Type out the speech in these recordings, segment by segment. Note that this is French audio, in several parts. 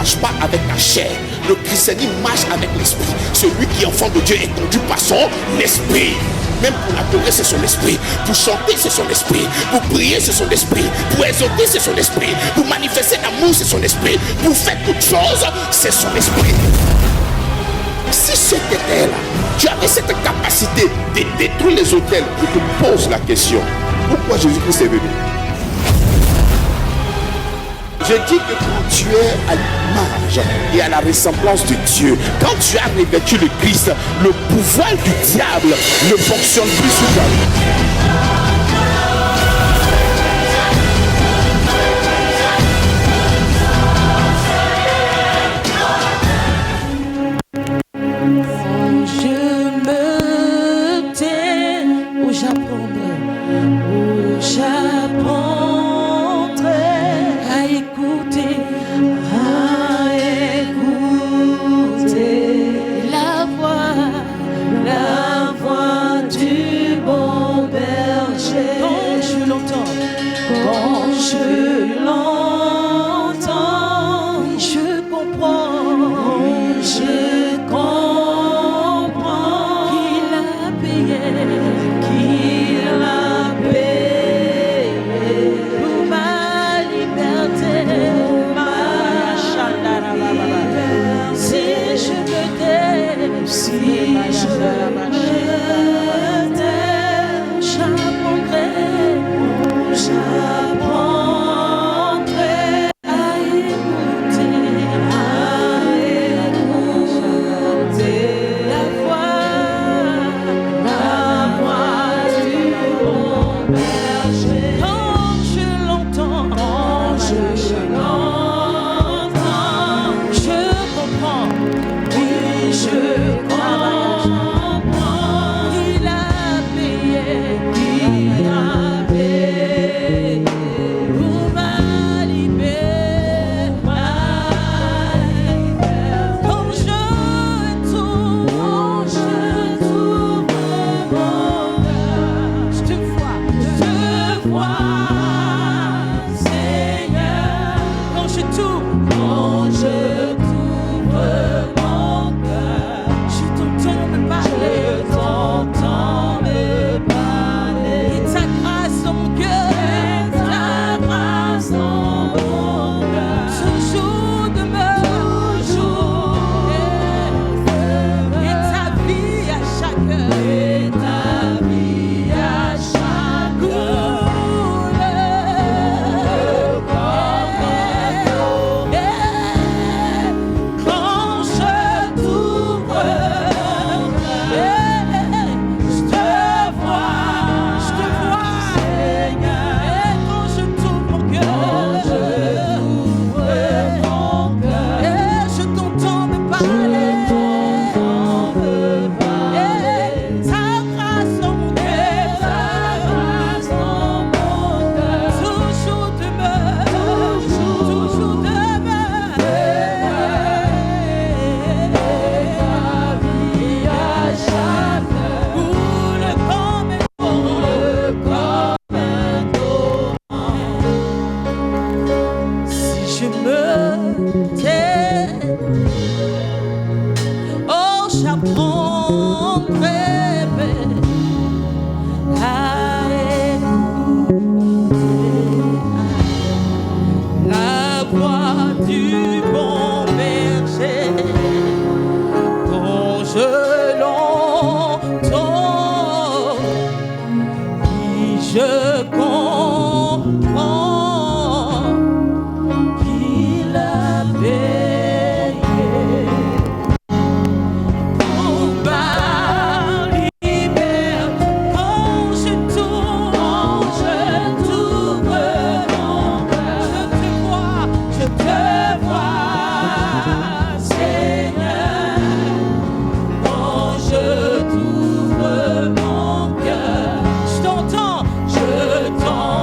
marche pas avec la chair. Le christianisme marche avec l'esprit. Celui qui est enfant de Dieu est conduit par son esprit. Même pour adorer, c'est son esprit. Pour chanter, c'est son esprit. Pour prier, c'est son esprit. Pour exhorter, c'est son esprit. Pour manifester l'amour, c'est son esprit. Pour faire toutes choses, c'est son esprit. Si c'était elle, tu avais cette capacité de détruire les autels, je te pose la question. Pourquoi Jésus-Christ est venu? Je dis que quand tu es à l'image et à la ressemblance de Dieu, quand tu as revêtu le Christ, le pouvoir du diable ne fonctionne plus sur toi. Je t'entends,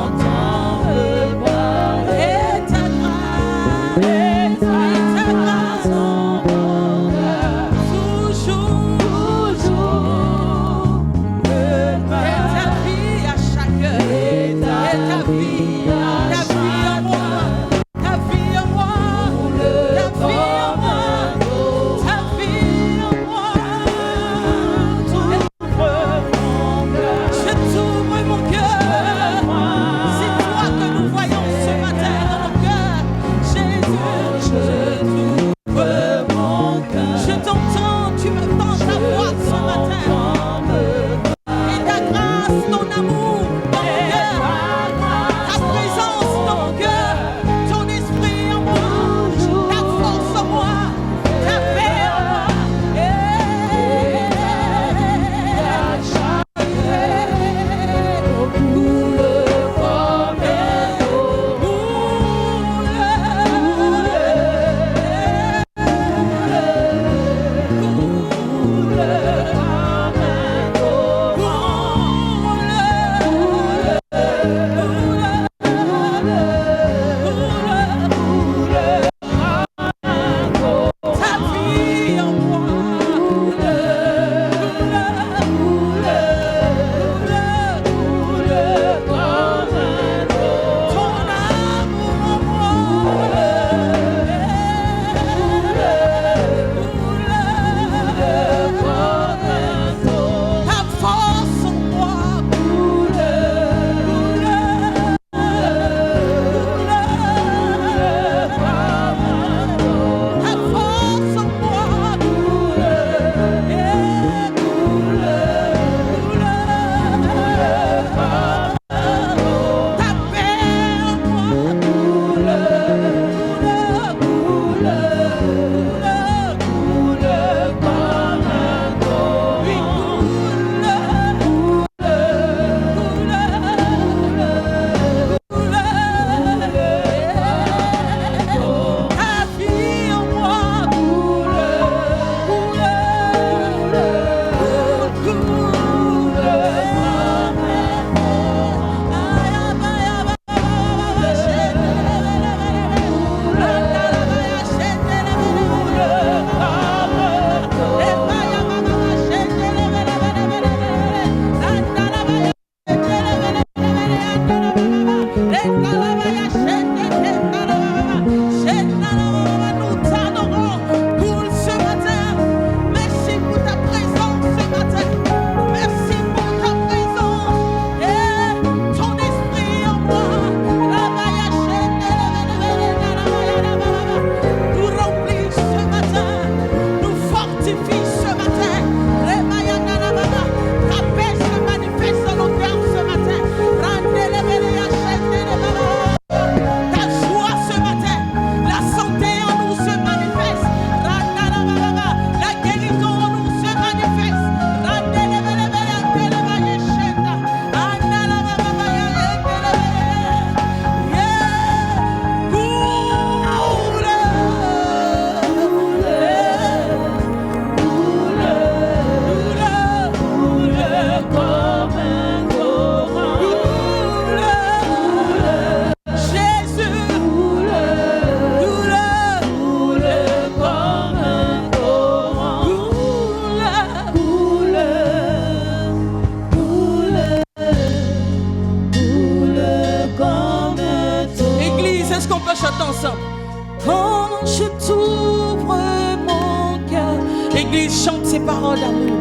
Église, chante ces paroles d'amour.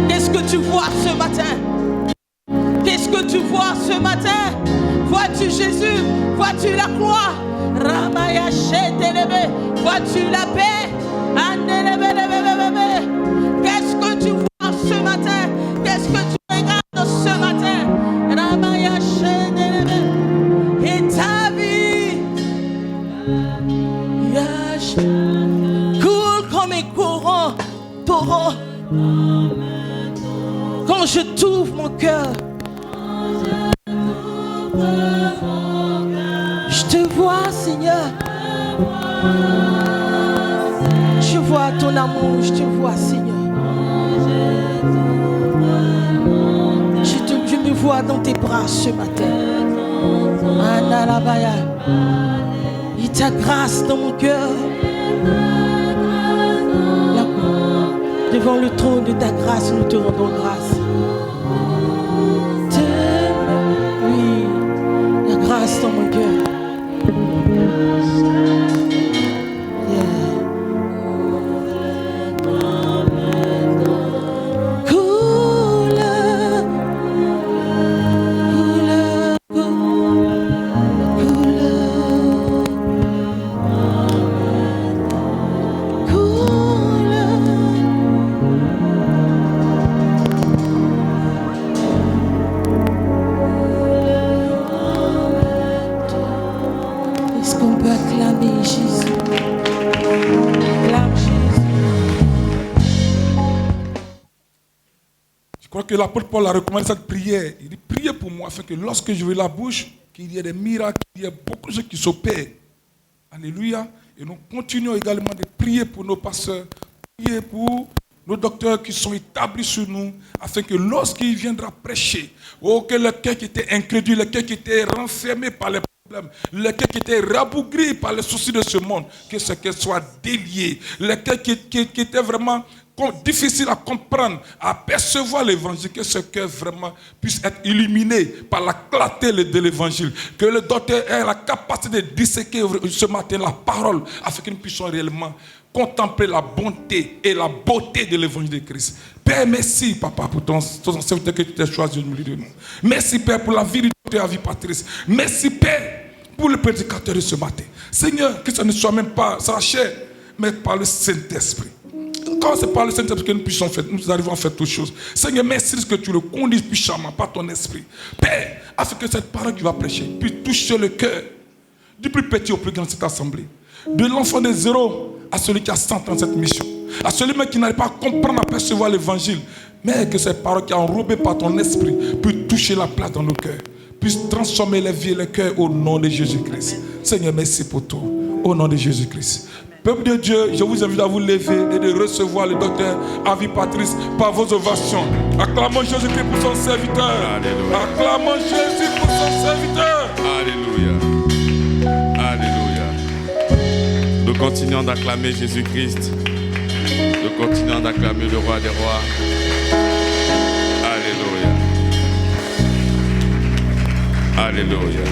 Qu'est-ce que tu vois ce matin? Qu'est-ce que tu vois ce matin? Vois-tu Jésus? Vois-tu la croix? Vois-tu la paix? Qu'est-ce que tu vois ce matin? Qu'est-ce que tu regardes ce matin? Et ta vie coule comme un courant. Quand je t'ouvre mon cœur, je te vois, Seigneur. Je vois ton amour, je te vois, Seigneur. Je me vois dans tes bras ce matin. Et ta grâce dans mon cœur. Devant le trône de ta grâce, nous te rendons grâce. Oui, la grâce dans mon cœur. que l'apôtre Paul a recommandé cette prière. Il dit, priez pour moi, afin que lorsque je vais la bouche, qu'il y ait des miracles, qu'il y ait beaucoup de choses qui s'opèrent. Alléluia. Et nous continuons également de prier pour nos pasteurs, prier pour nos docteurs qui sont établis sur nous, afin que lorsqu'il viendra prêcher, que le cœur qui était incrédule, le cœur qui était renfermé par les problèmes, le cœur qui était rabougri par les soucis de ce monde, que ce cœur soit délié, le cœur qui était vraiment difficile à comprendre, à percevoir l'évangile, que ce cœur vraiment puisse être illuminé par la clarté de l'évangile, que le docteur ait la capacité de disséquer ce matin la parole, afin que nous puissions réellement contempler la bonté et la beauté de l'évangile de Christ. Père, merci, Papa, pour ton serviteur que tu t'es choisi au milieu de nous. Merci, Père, pour la vie du docteur Avi Patrice. Merci, Père, pour le prédicateur de ce matin. Seigneur, que ça ne soit même pas sa chair, mais par le Saint-Esprit. Quand c'est par le Saint-Esprit que nous arrivons à faire toutes choses. Seigneur, merci que tu le conduises puissamment par ton esprit. Père, afin que cette parole que tu vas prêcher puisse toucher le cœur du plus petit au plus grand de cette assemblée. De l'enfant de 0 à celui qui a 100 ans dans cette mission. À celui même qui n'arrive pas à comprendre, à percevoir l'évangile. Mais que cette parole qui est enrobée par ton esprit puisse toucher la place dans nos cœurs. Puisse transformer les vies et les cœurs au nom de Jésus-Christ. Seigneur, merci pour tout. Au nom de Jésus-Christ. Peuple de Dieu, je vous invite à vous lever et de recevoir le docteur Avi Patrice par vos ovations. Acclamons Jésus-Christ pour son serviteur. Alléluia. Acclamons Jésus pour son serviteur. Alléluia. Alléluia. Nous continuons d'acclamer Jésus-Christ. Nous continuons d'acclamer le roi des rois. Alléluia. Alléluia.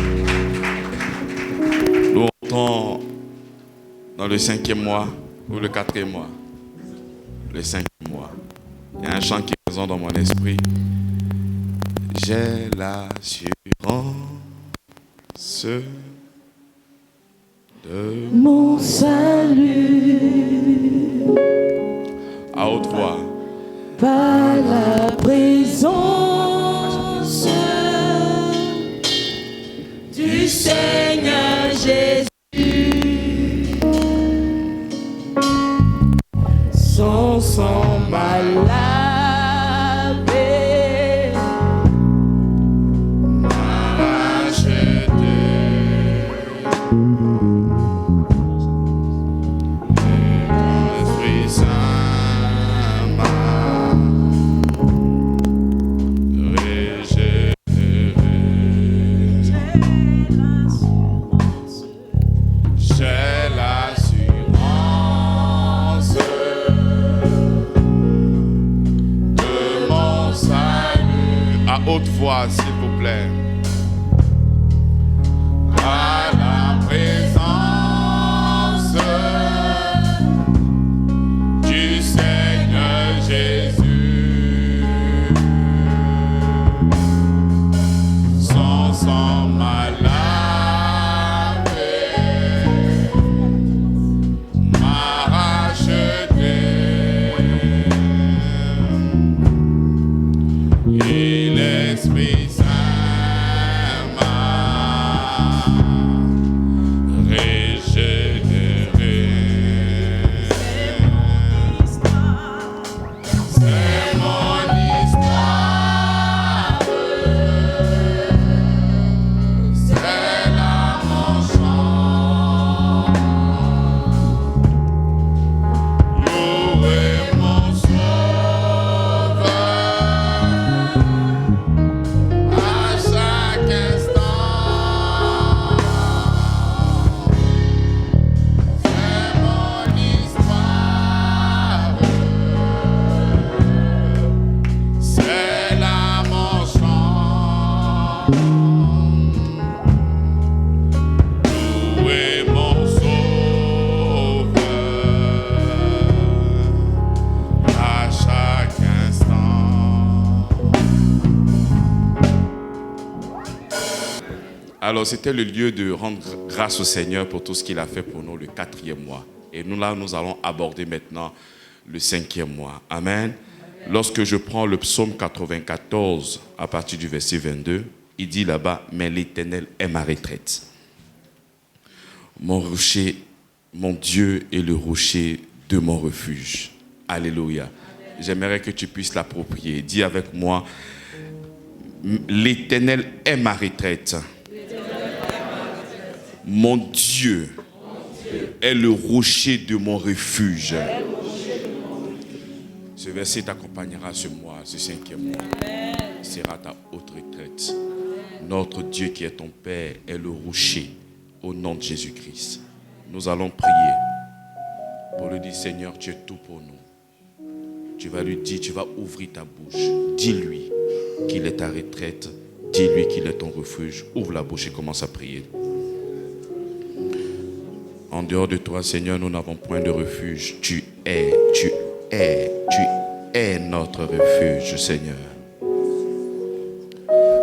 Nous rentrons dans le 5e mois ou le 4e mois. Le 5e mois. Il y a un chant qui résonne dans mon esprit. J'ai l'assurance de mon salut. À haute voix. Par la présence du Seigneur Jésus. Son sang m'a lavé, m'a racheté. L'Esprit Saint m'a régénéré. J'ai l'assurance de mon salut. À haute voix, s'il vous plaît. À la présence du Seigneur Jésus. Son sang m'a lavé, m'a racheté. Et l'Esprit Saint m'a régénéré. C'est mon histoire, c'est là mon chant. Louez mon sauveur à chaque instant. C'est mon histoire, c'est là mon chant. Louez mon sauveur à chaque instant. Alors, c'était le lieu de rendre grâce au Seigneur pour tout ce qu'il a fait pour nous le 4e mois. Et nous allons aborder maintenant le 5e mois. Amen. Lorsque je prends le psaume 94 à partir du verset 22, il dit là-bas, mais l'Éternel est ma retraite. Mon rocher, mon Dieu est le rocher de mon refuge. Alléluia. j'aimerais que tu puisses l'approprier. Dis avec moi, l'Éternel est ma retraite. Mon Dieu est le rocher de mon refuge. Ce verset t'accompagnera ce mois, ce 5e mois. Sera ta haute retraite. Notre Dieu qui est ton Père est le rocher au nom de Jésus-Christ. Nous allons prier pour lui dire, Seigneur, tu es tout pour nous. Tu vas lui dire, tu vas ouvrir ta bouche. Dis-lui qu'il est ta retraite. Dis-lui qu'il est ton refuge. Ouvre la bouche et commence à prier. En dehors de toi, Seigneur, nous n'avons point de refuge. Tu es notre refuge, Seigneur.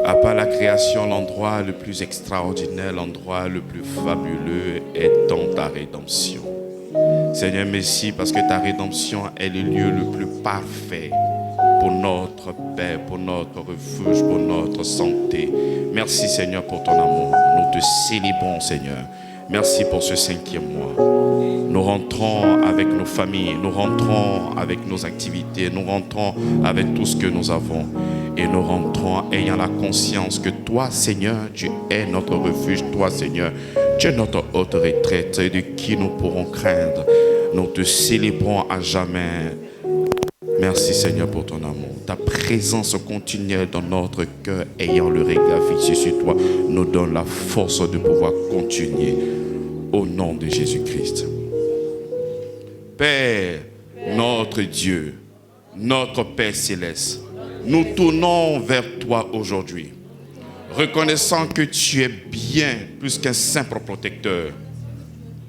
À part la création, l'endroit le plus extraordinaire, l'endroit le plus fabuleux est dans ta rédemption. Seigneur, merci parce que ta rédemption est le lieu le plus parfait pour notre paix, pour notre refuge, pour notre santé. Merci, Seigneur, pour ton amour. Nous te célébrons, Seigneur. Merci pour ce 5e mois. Nous rentrons avec nos familles, nous rentrons avec nos activités, nous rentrons avec tout ce que nous avons. Et nous rentrons ayant la conscience que toi, Seigneur, tu es notre refuge. Toi, Seigneur, tu es notre haute retraite et de qui nous pourrons craindre. Nous te célébrons à jamais. Merci, Seigneur, pour ton amour. Ta présence continuelle dans notre cœur, ayant le regard fixé sur toi, nous donne la force de pouvoir continuer. Au nom de Jésus-Christ. Père, notre Dieu, notre Père céleste, nous tournons vers toi aujourd'hui, reconnaissant que tu es bien plus qu'un simple protecteur.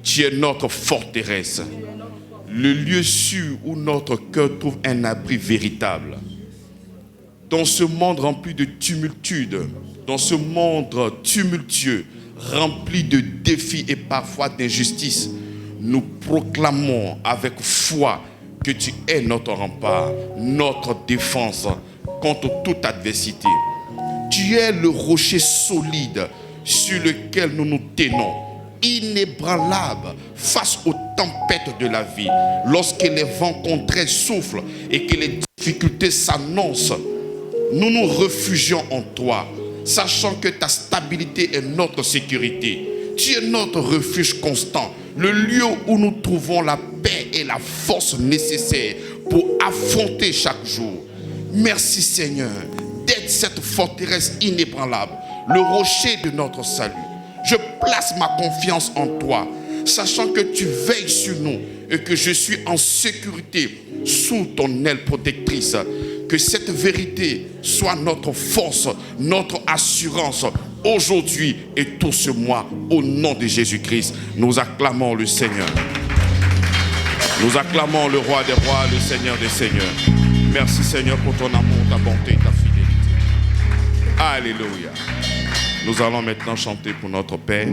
Tu es notre forteresse, le lieu sûr où notre cœur trouve un abri véritable. Dans ce monde rempli de tumultude, dans ce monde tumultueux, rempli de défis et parfois d'injustices, nous proclamons avec foi que tu es notre rempart, notre défense contre toute adversité. Tu es le rocher solide sur lequel nous nous tenons, inébranlable face aux tempêtes de la vie. Lorsque les vents contraires soufflent et que les difficultés s'annoncent, nous nous réfugions en toi, sachant que ta stabilité est notre sécurité. Tu es notre refuge constant, le lieu où nous trouvons la paix et la force nécessaires pour affronter chaque jour. Merci, Seigneur, d'être cette forteresse inébranlable, le rocher de notre salut. Je place ma confiance en toi, sachant que tu veilles sur nous et que je suis en sécurité sous ton aile protectrice. Que cette vérité soit notre force, notre assurance aujourd'hui et tout ce mois. Au nom de Jésus-Christ, nous acclamons le Seigneur. Nous acclamons le Roi des rois, le Seigneur des seigneurs. Merci, Seigneur, pour ton amour, ta bonté, ta fidélité. Alléluia. Nous allons maintenant chanter pour notre Père.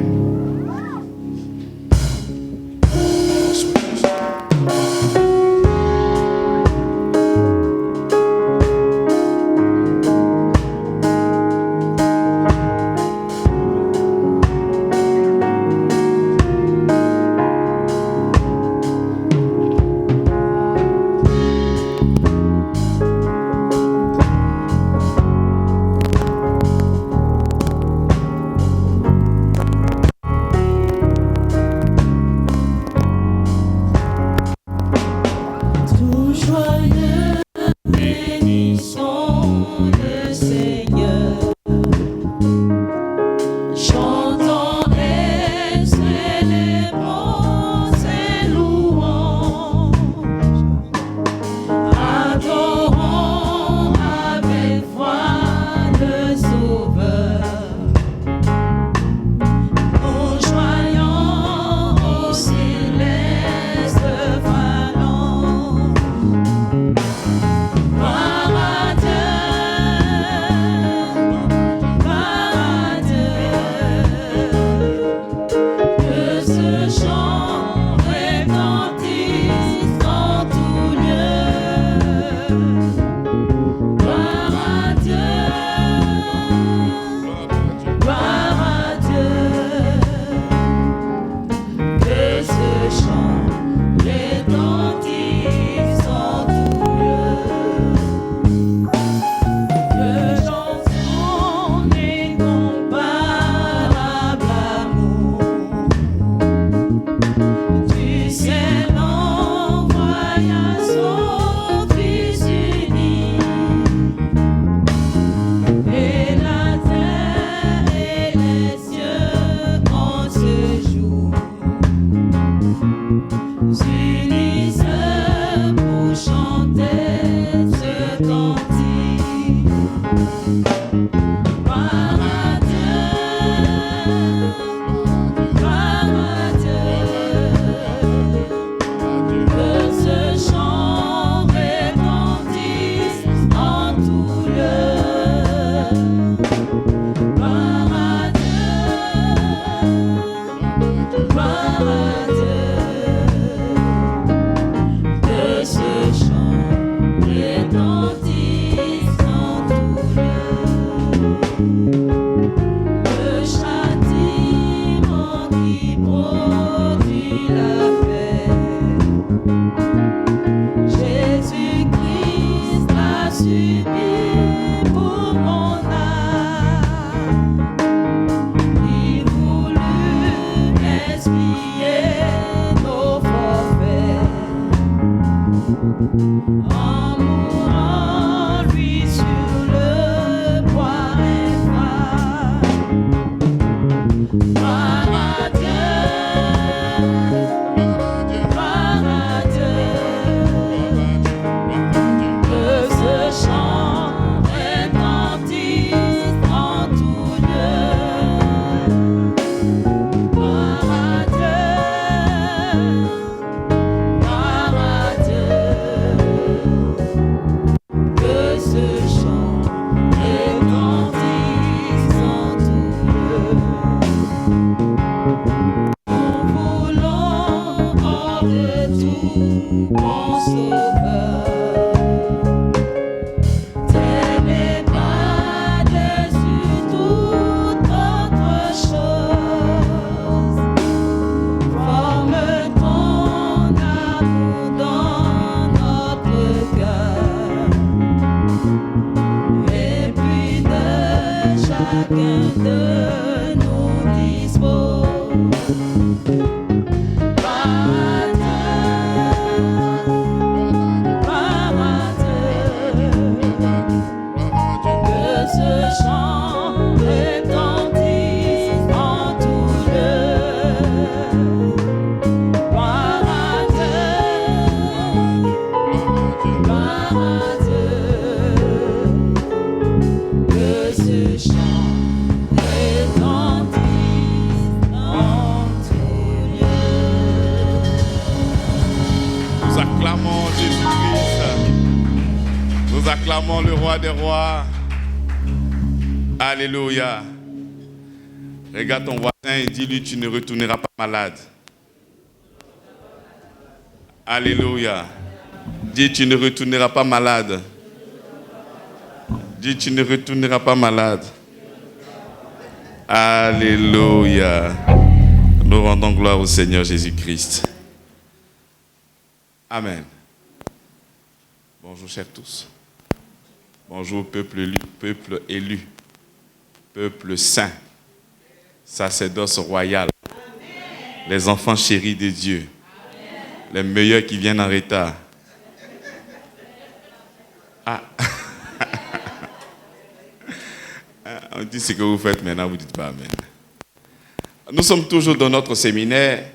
chacun de nous dispose. Nous acclamons le roi des rois. Alléluia. Regarde ton voisin et dis-lui, tu ne retourneras pas malade. Alléluia. Dis, tu ne retourneras pas malade. Dis, tu ne retourneras pas malade. Alléluia. Nous rendons gloire au Seigneur Jésus-Christ. Amen. Bonjour, chers tous. Bonjour, peuple élu, peuple saint, sacerdoce royal, les enfants chéris de Dieu, les meilleurs qui viennent en retard. Ah. On dit ce que vous faites maintenant, vous ne dites pas amen. Nous sommes toujours dans notre séminaire.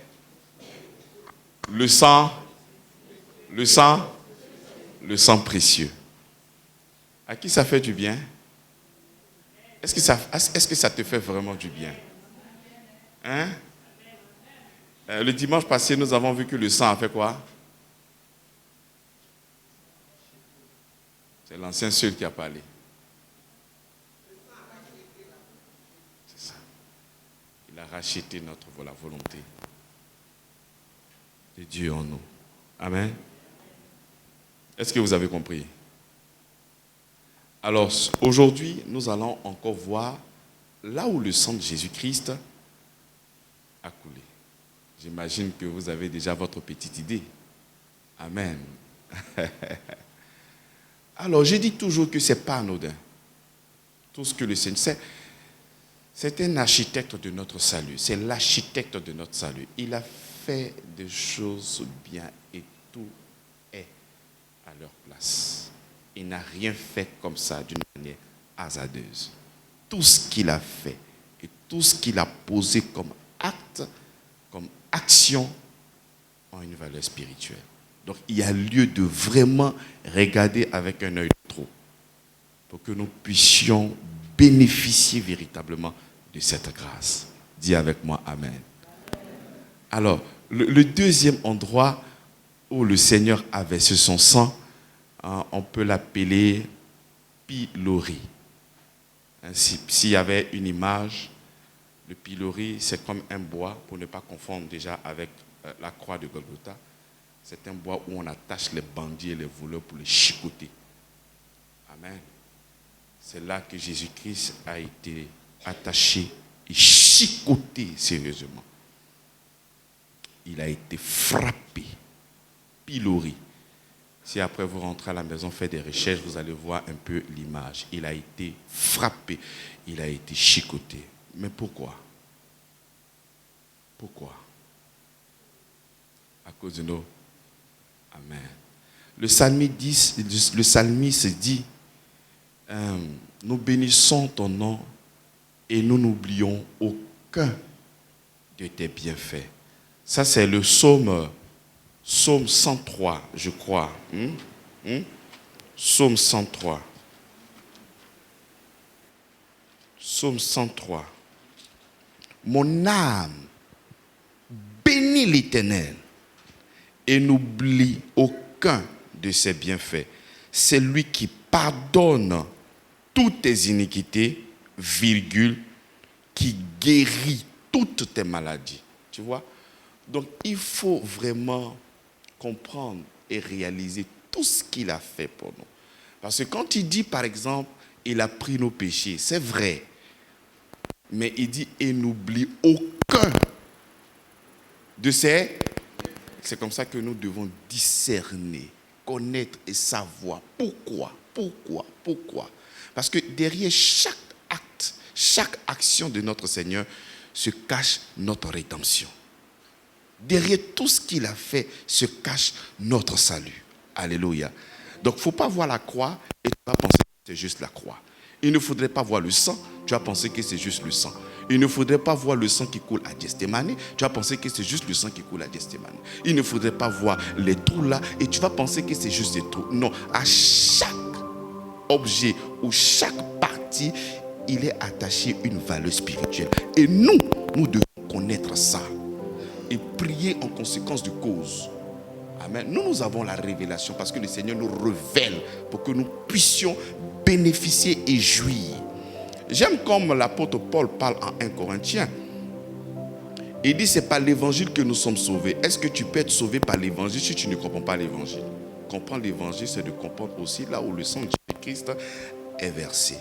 Le sang précieux. À qui ça fait du bien? Est-ce que ça te fait vraiment du bien? Hein? Le dimanche passé, nous avons vu que le sang a fait quoi? C'est l'ancien seul qui a parlé. C'est ça. Il a racheté la volonté de Dieu en nous. Amen. Est-ce que vous avez compris? Alors, aujourd'hui, nous allons encore voir là où le sang de Jésus-Christ a coulé. J'imagine que vous avez déjà votre petite idée. Amen. Alors, je dis toujours que ce n'est pas anodin. Tout ce que le Seigneur... C'est un architecte de notre salut. C'est l'architecte de notre salut. Il a fait des choses bien et tout est à leur place. Il n'a rien fait comme ça d'une manière hasardeuse. Tout ce qu'il a fait et tout ce qu'il a posé comme acte, comme action, ont une valeur spirituelle. Donc il y a lieu de vraiment regarder avec un œil de trop pour que nous puissions bénéficier véritablement de cette grâce. Dis avec moi Amen. Alors, le deuxième endroit où le Seigneur a versé son sang, on peut l'appeler pilori. S'il y avait une image, le pilori, c'est comme un bois, pour ne pas confondre déjà avec la croix de Golgotha. C'est un bois où on attache les bandits et les voleurs pour les chicoter. Amen. C'est là que Jésus-Christ a été attaché et chicoté sérieusement. Il a été frappé, pilori. Si après vous rentrez à la maison, faites des recherches, vous allez voir un peu l'image. Il a été frappé, il a été chicoté. Mais pourquoi? Pourquoi? À cause de nos... Amen. Le psalmiste dit, nous bénissons ton nom et nous n'oublions aucun de tes bienfaits. Ça, c'est le psaume 103, je crois. Psaume 103. Psaume 103. Mon âme bénit l'Éternel et n'oublie aucun de ses bienfaits. C'est lui qui pardonne toutes tes iniquités, virgule, qui guérit toutes tes maladies. Tu vois? Donc, il faut vraiment comprendre et réaliser tout ce qu'il a fait pour nous. Parce que quand il dit, par exemple, il a pris nos péchés, c'est vrai. Mais il dit, et n'oublie aucun de ces... C'est comme ça que nous devons discerner, connaître et savoir pourquoi. Parce que derrière chaque acte, chaque action de notre Seigneur se cache notre rédemption. Derrière tout ce qu'il a fait se cache notre salut. Alléluia. Donc il ne faut pas voir la croix et tu vas penser que c'est juste la croix. Il ne faudrait pas voir le sang, tu vas penser que c'est juste le sang. Il ne faudrait pas voir le sang qui coule à Gethsémani, tu vas penser que c'est juste le sang qui coule à Gethsémani. Il ne faudrait pas voir les trous là et tu vas penser que c'est juste des trous. Non, à chaque objet ou chaque partie, il est attaché une valeur spirituelle. Et nous devons connaître ça et prier en conséquence de cause. Amen. Nous avons la révélation parce que le Seigneur nous révèle pour que nous puissions bénéficier et jouir. J'aime comme l'apôtre Paul parle en 1 Corinthiens. Il dit c'est par l'évangile que nous sommes sauvés. Est-ce que tu peux être sauvé par l'évangile si tu ne comprends pas l'évangile? Comprendre l'évangile, c'est de comprendre aussi là où le sang de Christ est versé.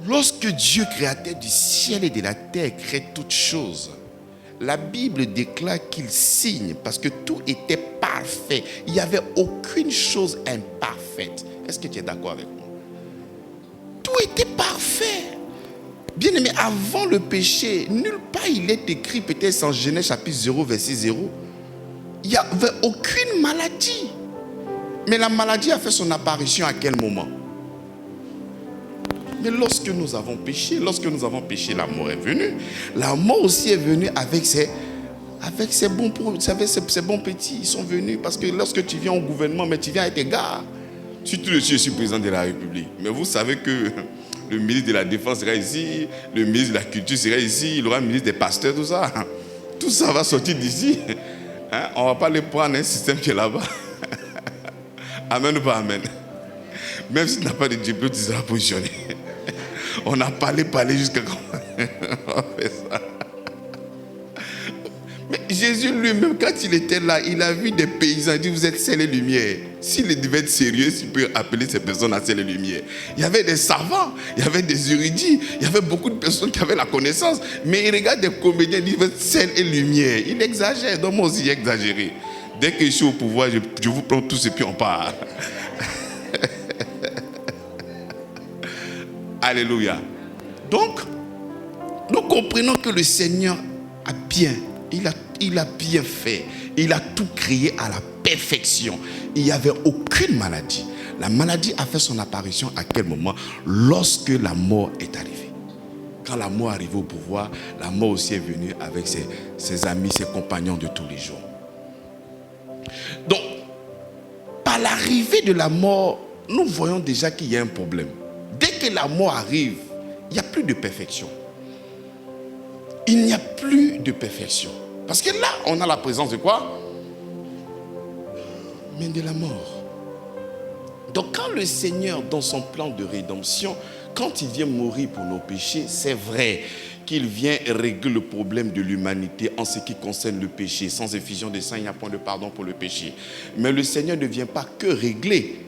Lorsque Dieu, créateur du ciel et de la terre, crée toutes choses, la Bible déclare qu'il signe parce que tout était parfait. Il n'y avait aucune chose imparfaite. Est-ce que tu es d'accord avec moi? Tout était parfait. Bien aimé, avant le péché, nulle part il est écrit, peut-être en Genèse chapitre 0, verset 0, il n'y avait aucune maladie. Mais la maladie a fait son apparition à quel moment? Mais lorsque nous avons péché, la mort est venue. La mort aussi est venue avec ses bons petits. Ils sont venus parce que lorsque tu viens au gouvernement, mais tu viens avec tes gars. Si tu le suis, je suis président de la République. Mais vous savez que le ministre de la Défense sera ici, le ministre de la Culture sera ici, il y aura le ministre des pasteurs, tout ça. Tout ça va sortir d'ici. Hein? On ne va pas les prendre un système qui est là-bas. Amen ou pas amen? Même si tu n'as pas de diplôme, tu seras positionné. On a parlé jusqu'à quand on fait ça. Mais Jésus lui-même, quand il était là, il a vu des paysans, il dit vous êtes sel et lumière. S'il devait être sérieux, s'il peut appeler ces personnes à sel et lumière. Il y avait des savants, il y avait des érudits, il y avait beaucoup de personnes qui avaient la connaissance. Mais il regarde des comédiens, il dit vous êtes sel et lumière. Il exagère, donc moi aussi j'ai exagéré. Dès que je suis au pouvoir, je vous prends tous et puis on part. Alléluia. Donc, nous comprenons que le Seigneur a bien, il a bien fait. Il a tout créé à la perfection. Il n'y avait aucune maladie. La maladie a fait son apparition à quel moment? Lorsque la mort est arrivée. Quand la mort est arrivée au pouvoir, la mort aussi est venue avec ses amis, ses compagnons de tous les jours. Donc, par l'arrivée de la mort, nous voyons déjà qu'il y a un problème. Dès que la mort arrive, il n'y a plus de perfection. Il n'y a plus de perfection. Parce que là, on a la présence de quoi? Mais de la mort. Donc quand le Seigneur, dans son plan de rédemption, quand il vient mourir pour nos péchés, c'est vrai qu'il vient régler le problème de l'humanité en ce qui concerne le péché. Sans effusion de sang, il n'y a point de pardon pour le péché. Mais le Seigneur ne vient pas que régler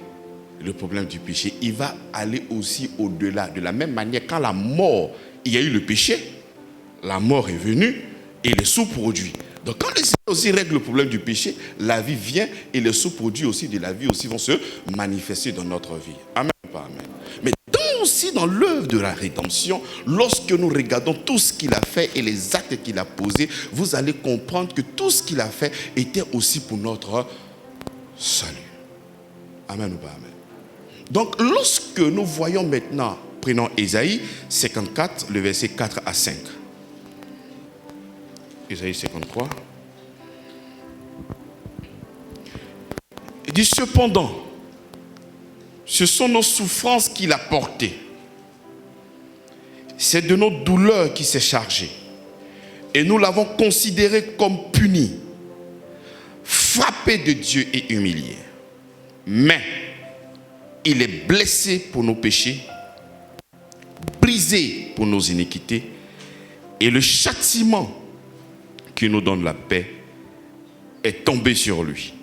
le problème du péché. Il va aller aussi au-delà. De la même manière, quand la mort, il y a eu le péché, la mort est venue et les sous-produits. Donc quand le Seigneur aussi règle le problème du péché, la vie vient et les sous-produits aussi de la vie aussi vont se manifester dans notre vie. Amen ou pas amen? Mais aussi dans l'œuvre de la rédemption, lorsque nous regardons tout ce qu'il a fait et les actes qu'il a posés, vous allez comprendre que tout ce qu'il a fait était aussi pour notre salut. Amen ou pas amen? Donc lorsque nous voyons maintenant, prenons Ésaïe 54, le verset 4 à 5. Ésaïe 53. Il dit cependant, ce sont nos souffrances qu'il a portées. C'est de nos douleurs qu'il s'est chargé. Et nous l'avons considéré comme puni, frappé de Dieu et humilié. Mais il est blessé pour nos péchés, brisé pour nos iniquités, et le châtiment qui nous donne la paix est tombé sur lui.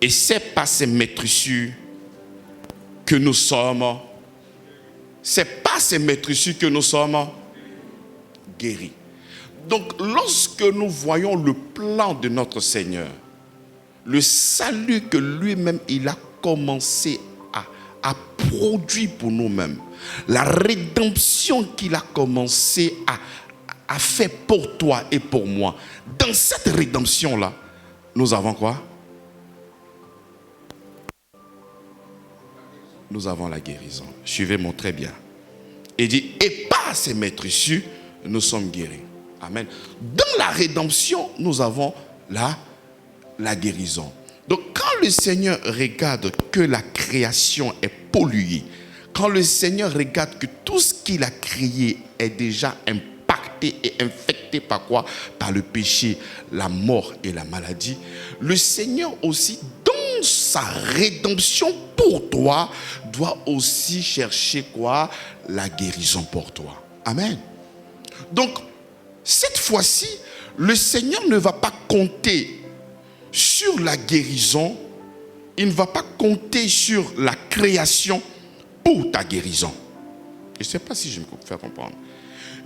Et c'est par ses maîtrissures que nous sommes, guéris. Donc, lorsque nous voyons le plan de notre Seigneur, le salut que lui-même il a commencé a produit pour nous-mêmes, la rédemption qu'il a commencé à faire pour toi et pour moi, dans cette rédemption-là, nous avons quoi? Nous avons la guérison. Suivez-moi très bien. Il dit, et par ces maîtresses, nous sommes guéris. Amen. Dans la rédemption, nous avons la guérison. Donc, quand le Seigneur regarde que la création est polluée, quand le Seigneur regarde que tout ce qu'il a créé est déjà impacté et infecté par quoi? Par le péché, la mort et la maladie, le Seigneur aussi, dans sa rédemption pour toi, doit aussi chercher quoi? La guérison pour toi. Amen. Donc, cette fois-ci, le Seigneur ne va pas compter sur la guérison, il ne va pas compter sur la création pour ta guérison. Je ne sais pas si je me fais comprendre.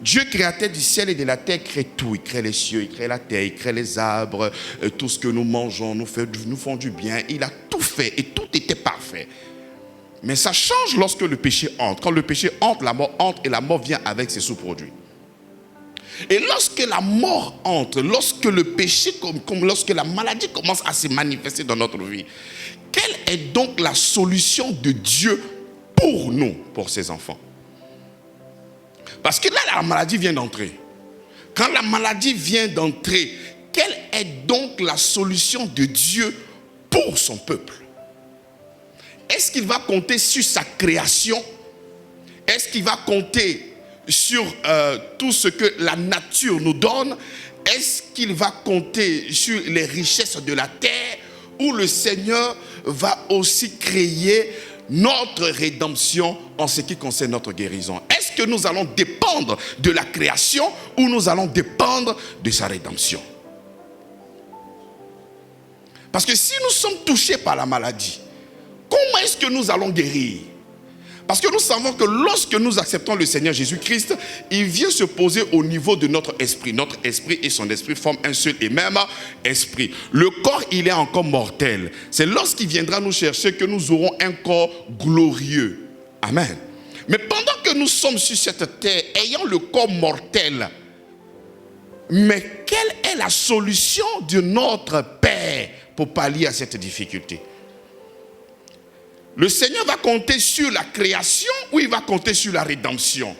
Dieu, créateur du ciel et de la terre, crée tout. Il crée les cieux, il crée la terre, il crée les arbres, tout ce que nous mangeons, nous font du bien. Il a tout fait et tout était parfait. Mais ça change lorsque le péché entre. Quand le péché entre, la mort entre et la mort vient avec ses sous-produits. Et lorsque la mort entre, lorsque le péché, comme lorsque la maladie commence à se manifester dans notre vie, quelle est donc la solution de Dieu pour nous, pour ses enfants? Parce que là, la maladie vient d'entrer. Quand la maladie vient d'entrer, quelle est donc la solution de Dieu pour son peuple? Est-ce qu'il va compter sur sa création? Est-ce qu'il va compter sur tout ce que la nature nous donne? Est-ce qu'il va compter sur les richesses de la terre? Ou le Seigneur va aussi créer notre rédemption en ce qui concerne notre guérison? Est-ce que nous allons dépendre de la création ou nous allons dépendre de sa rédemption? Parce que si nous sommes touchés par la maladie, comment est-ce que nous allons guérir? Parce que nous savons que lorsque nous acceptons le Seigneur Jésus-Christ, il vient se poser au niveau de notre esprit. Notre esprit et son esprit forment un seul et même esprit. Le corps, il est encore mortel. C'est lorsqu'il viendra nous chercher que nous aurons un corps glorieux. Amen. Mais pendant que nous sommes sur cette terre, ayant le corps mortel, mais quelle est la solution de notre Père pour pallier à cette difficulté? Le Seigneur va compter sur la création ou il va compter sur la rédemption?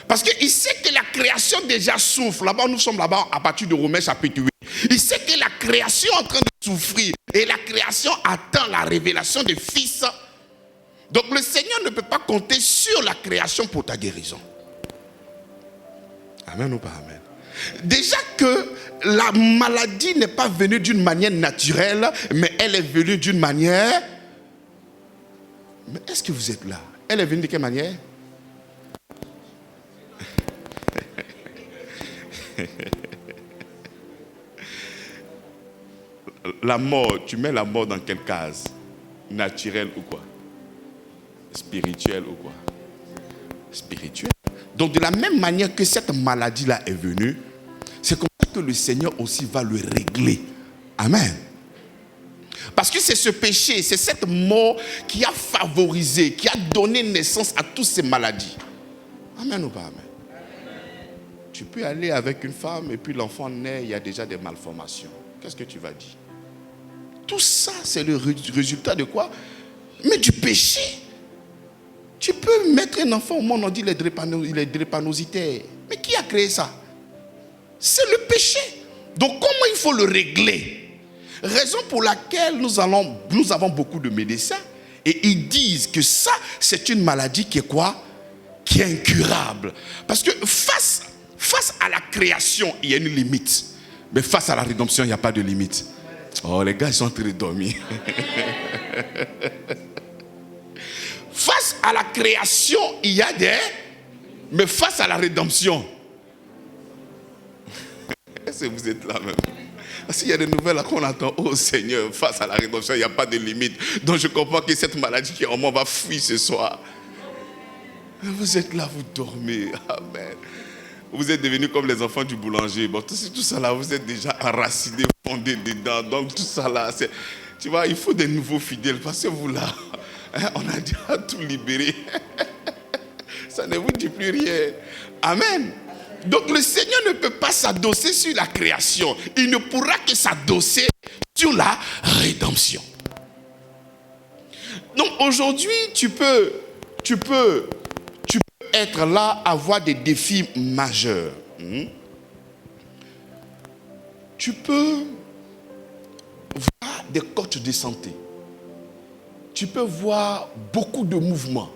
Parce qu'il sait que la création déjà souffre. Là-bas, nous sommes là-bas à partir de Romains chapitre 8. Il sait que la création est en train de souffrir. Et la création attend la révélation des fils. Donc le Seigneur ne peut pas compter sur la création pour ta guérison. Amen ou pas amen? Déjà que la maladie n'est pas venue d'une manière naturelle, mais elle est venue d'une manière... Mais est-ce que vous êtes là? Elle est venue de quelle manière? La mort, tu mets la mort dans quelle case? Naturelle ou quoi? Spirituelle ou quoi? Spirituelle. Donc de la même manière que cette maladie-là est venue, c'est comme ça que le Seigneur aussi va le régler. Amen. Parce que c'est ce péché, c'est cette mort qui a favorisé, qui a donné naissance à toutes ces maladies. Amen ou pas amen? Tu peux aller avec une femme et puis l'enfant naît, il y a déjà des malformations. Qu'est-ce que tu vas dire? Tout ça, c'est le résultat de quoi? Mais du péché. Tu peux mettre un enfant au monde, on dit il est drépanocytaire. Mais qui a créé ça? C'est le péché. Donc comment il faut le régler? Raison pour laquelle nous avons beaucoup de médecins et ils disent que ça, c'est une maladie qui est quoi? Qui est incurable. Parce que face à la création, il y a une limite. Mais face à la rédemption, il n'y a pas de limite. Oh, les gars, ils sont en train de dormir. Face à la création, il y a des... Mais face à la rédemption... Est-ce que vous êtes là même? Parce qu'il y a des nouvelles là qu'on entend. Oh Seigneur, face à la rédemption, il n'y a pas de limite. Donc je comprends que cette maladie qui est en moi va fuir ce soir. Vous êtes là, vous dormez. Amen. Vous êtes devenus comme les enfants du boulanger. Bon, tout ça là, vous êtes déjà enracinés, fondés dedans. Donc tout ça là, Tu vois, il faut des nouveaux fidèles parce que vous là, on a déjà tout libéré. Ça ne vous dit plus rien. Amen. Donc le Seigneur ne peut pas s'adosser sur la création. Il ne pourra que s'adosser sur la rédemption. Donc aujourd'hui, tu peux être là, avoir des défis majeurs. Tu peux voir des coachs de santé. Tu peux voir beaucoup de mouvements.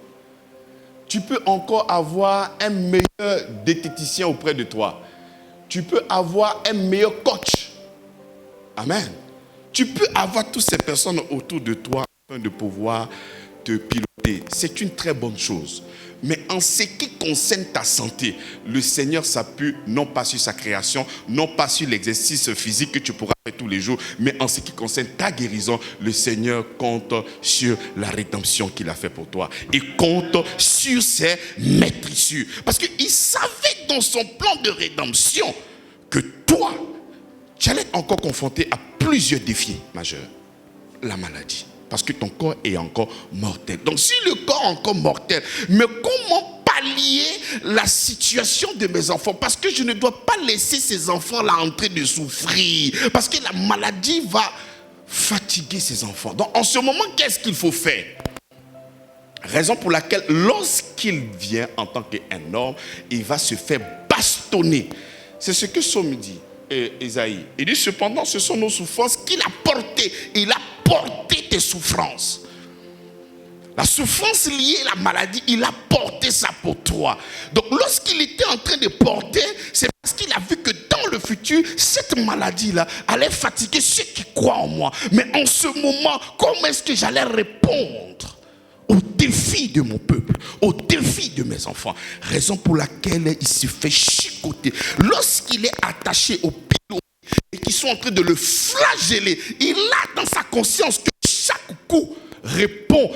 Tu peux encore avoir un meilleur diététicien auprès de toi. Tu peux avoir un meilleur coach. Amen. Tu peux avoir toutes ces personnes autour de toi afin de pouvoir te piloter. C'est une très bonne chose. Mais en ce qui concerne ta santé, le Seigneur s'appuie non pas sur sa création, non pas sur l'exercice physique que tu pourras faire tous les jours, mais en ce qui concerne ta guérison, le Seigneur compte sur la rédemption qu'il a fait pour toi. Il compte sur ses maîtrisures. Parce qu'il savait dans son plan de rédemption que toi, tu allais être encore confronté à plusieurs défis majeurs. La maladie. Parce que ton corps est encore mortel. Donc si le corps est encore mortel, mais comment pallier la situation de mes enfants? Parce que je ne dois pas laisser ces enfants-là en train de souffrir. Parce que la maladie va fatiguer ces enfants. Donc en ce moment, qu'est-ce qu'il faut faire? Raison pour laquelle lorsqu'il vient en tant qu'un homme, il va se faire bastonner. C'est ce que Somme dit. Ésaïe. Il dit cependant ce sont nos souffrances qu'il a portées. Il a porté tes souffrances. La souffrance liée à la maladie, il a porté ça pour toi. Donc lorsqu'il était en train de porter, c'est parce qu'il a vu que dans le futur, cette maladie-là allait fatiguer ceux qui croient en moi. Mais en ce moment, comment est-ce que j'allais répondre aux défis de mon peuple, aux défis de mes enfants? Raison pour laquelle il se fait chicoter. Lorsqu'il est attaché au pilot et qu'ils sont en train de le flageller, il a dans sa conscience que chaque coup répond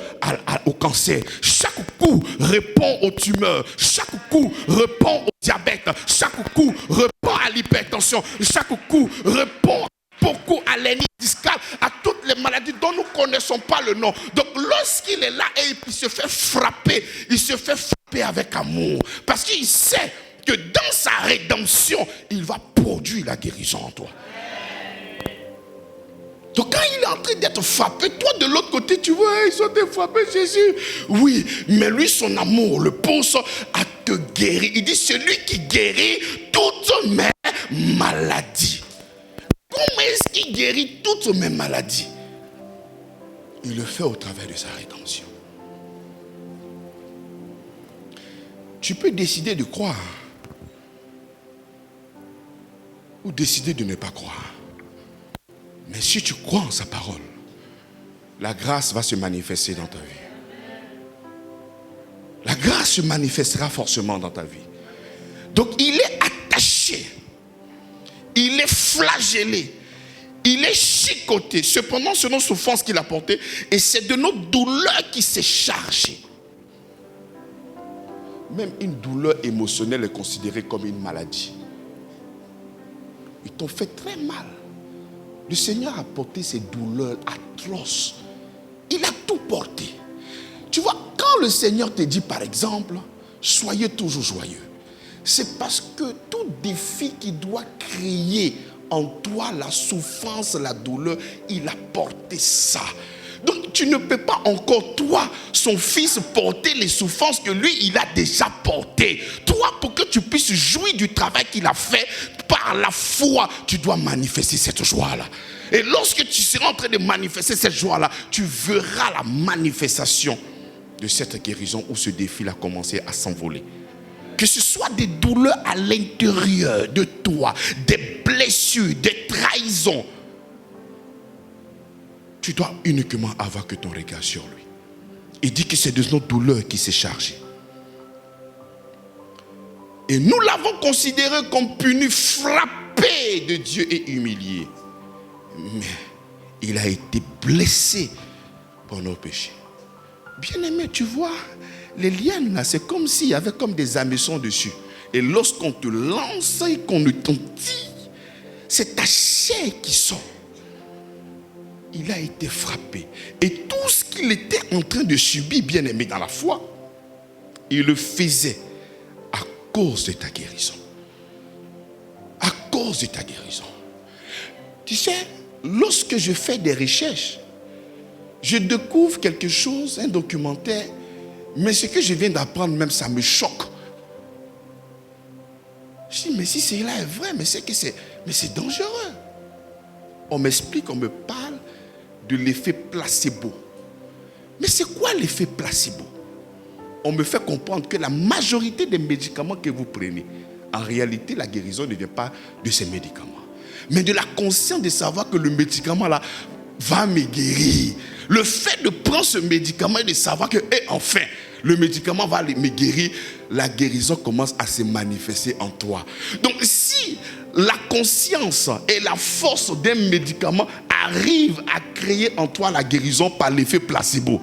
au cancer, chaque coup répond aux tumeurs, chaque coup répond au diabète, chaque coup répond à l'hypertension, chaque coup répond beaucoup à l'hernie discale, à toutes les maladies dont nous ne connaissons pas le nom. Donc lorsqu'il est là et il se fait frapper, il se fait frapper avec amour. Parce qu'il sait que dans sa rédemption, il va produire la guérison en toi. Donc quand il est en train d'être frappé, toi de l'autre côté, tu vois, ils sont frappés Jésus. Oui, mais lui, son amour le pousse à te guérir. Il dit, celui qui guérit toutes mes maladies. Comment est-ce qu'il guérit toutes mes maladies? Il le fait au travers de sa rédemption. Tu peux décider de croire ou décider de ne pas croire. Mais si tu crois en sa parole, la grâce va se manifester dans ta vie. La grâce se manifestera forcément dans ta vie. Donc il est attaché. Il est flagellé. Il est chicoté. Cependant, c'est nos souffrances qu'il a portées. Et c'est de nos douleurs qu'il s'est chargé. Même une douleur émotionnelle est considérée comme une maladie. Ils t'ont fait très mal. Le Seigneur a porté ces douleurs atroces. Il a tout porté. Tu vois, quand le Seigneur te dit par exemple, soyez toujours joyeux, c'est parce que tout défi qui doit créer en toi la souffrance, la douleur, il a porté ça. Donc tu ne peux pas encore, toi, son fils, porter les souffrances que lui, il a déjà portées. Toi, pour que tu puisses jouir du travail qu'il a fait, par la foi, tu dois manifester cette joie-là. Et lorsque tu seras en train de manifester cette joie-là, tu verras la manifestation de cette guérison où ce défi a commencé à s'envoler. Que ce soit des douleurs à l'intérieur de toi, des blessures, des trahisons, tu dois uniquement avoir que ton regard sur lui. Il dit que c'est de nos douleurs qu'il s'est chargé. Et nous l'avons considéré comme puni, frappé de Dieu et humilié. Mais il a été blessé pour nos péchés. Bien-aimé, tu vois, les lianes là, c'est comme s'il y avait comme des hameçons dessus. Et lorsqu'on te lance et qu'on ne t'en dit, c'est ta chair qui sort. il a été frappé. Et tout ce qu'il était en train de subir, bien aimé dans la foi, il le faisait à cause de ta guérison. À cause de ta guérison. Tu sais, lorsque je fais des recherches, je découvre quelque chose, un documentaire, mais ce que je viens d'apprendre même, ça me choque. Je dis, mais si cela est vrai, mais c'est dangereux. On m'explique, on me parle de l'effet placebo. Mais c'est quoi l'effet placebo? On me fait comprendre que la majorité des médicaments que vous prenez, en réalité, la guérison ne vient pas de ces médicaments, mais de la conscience de savoir que le médicament là va me guérir. Le fait de prendre ce médicament et de savoir que, enfin, le médicament va me guérir, la guérison commence à se manifester en toi. Donc si la conscience et la force d'un médicament arrivent à créer en toi la guérison par l'effet placebo,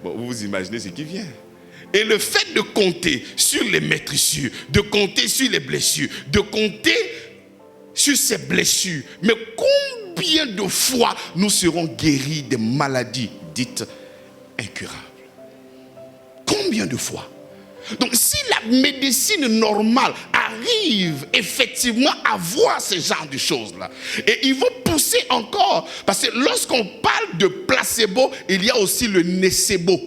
bon, vous imaginez ce qui vient. Et le fait de compter sur les maîtrissures, de compter sur les blessures, de compter sur ces blessures, mais combien de fois nous serons guéris des maladies dites incurables? Combien de fois? Donc si la médecine normale arrive effectivement à voir ce genre de choses-là, et ils vont pousser encore, parce que lorsqu'on parle de placebo, il y a aussi le nocebo.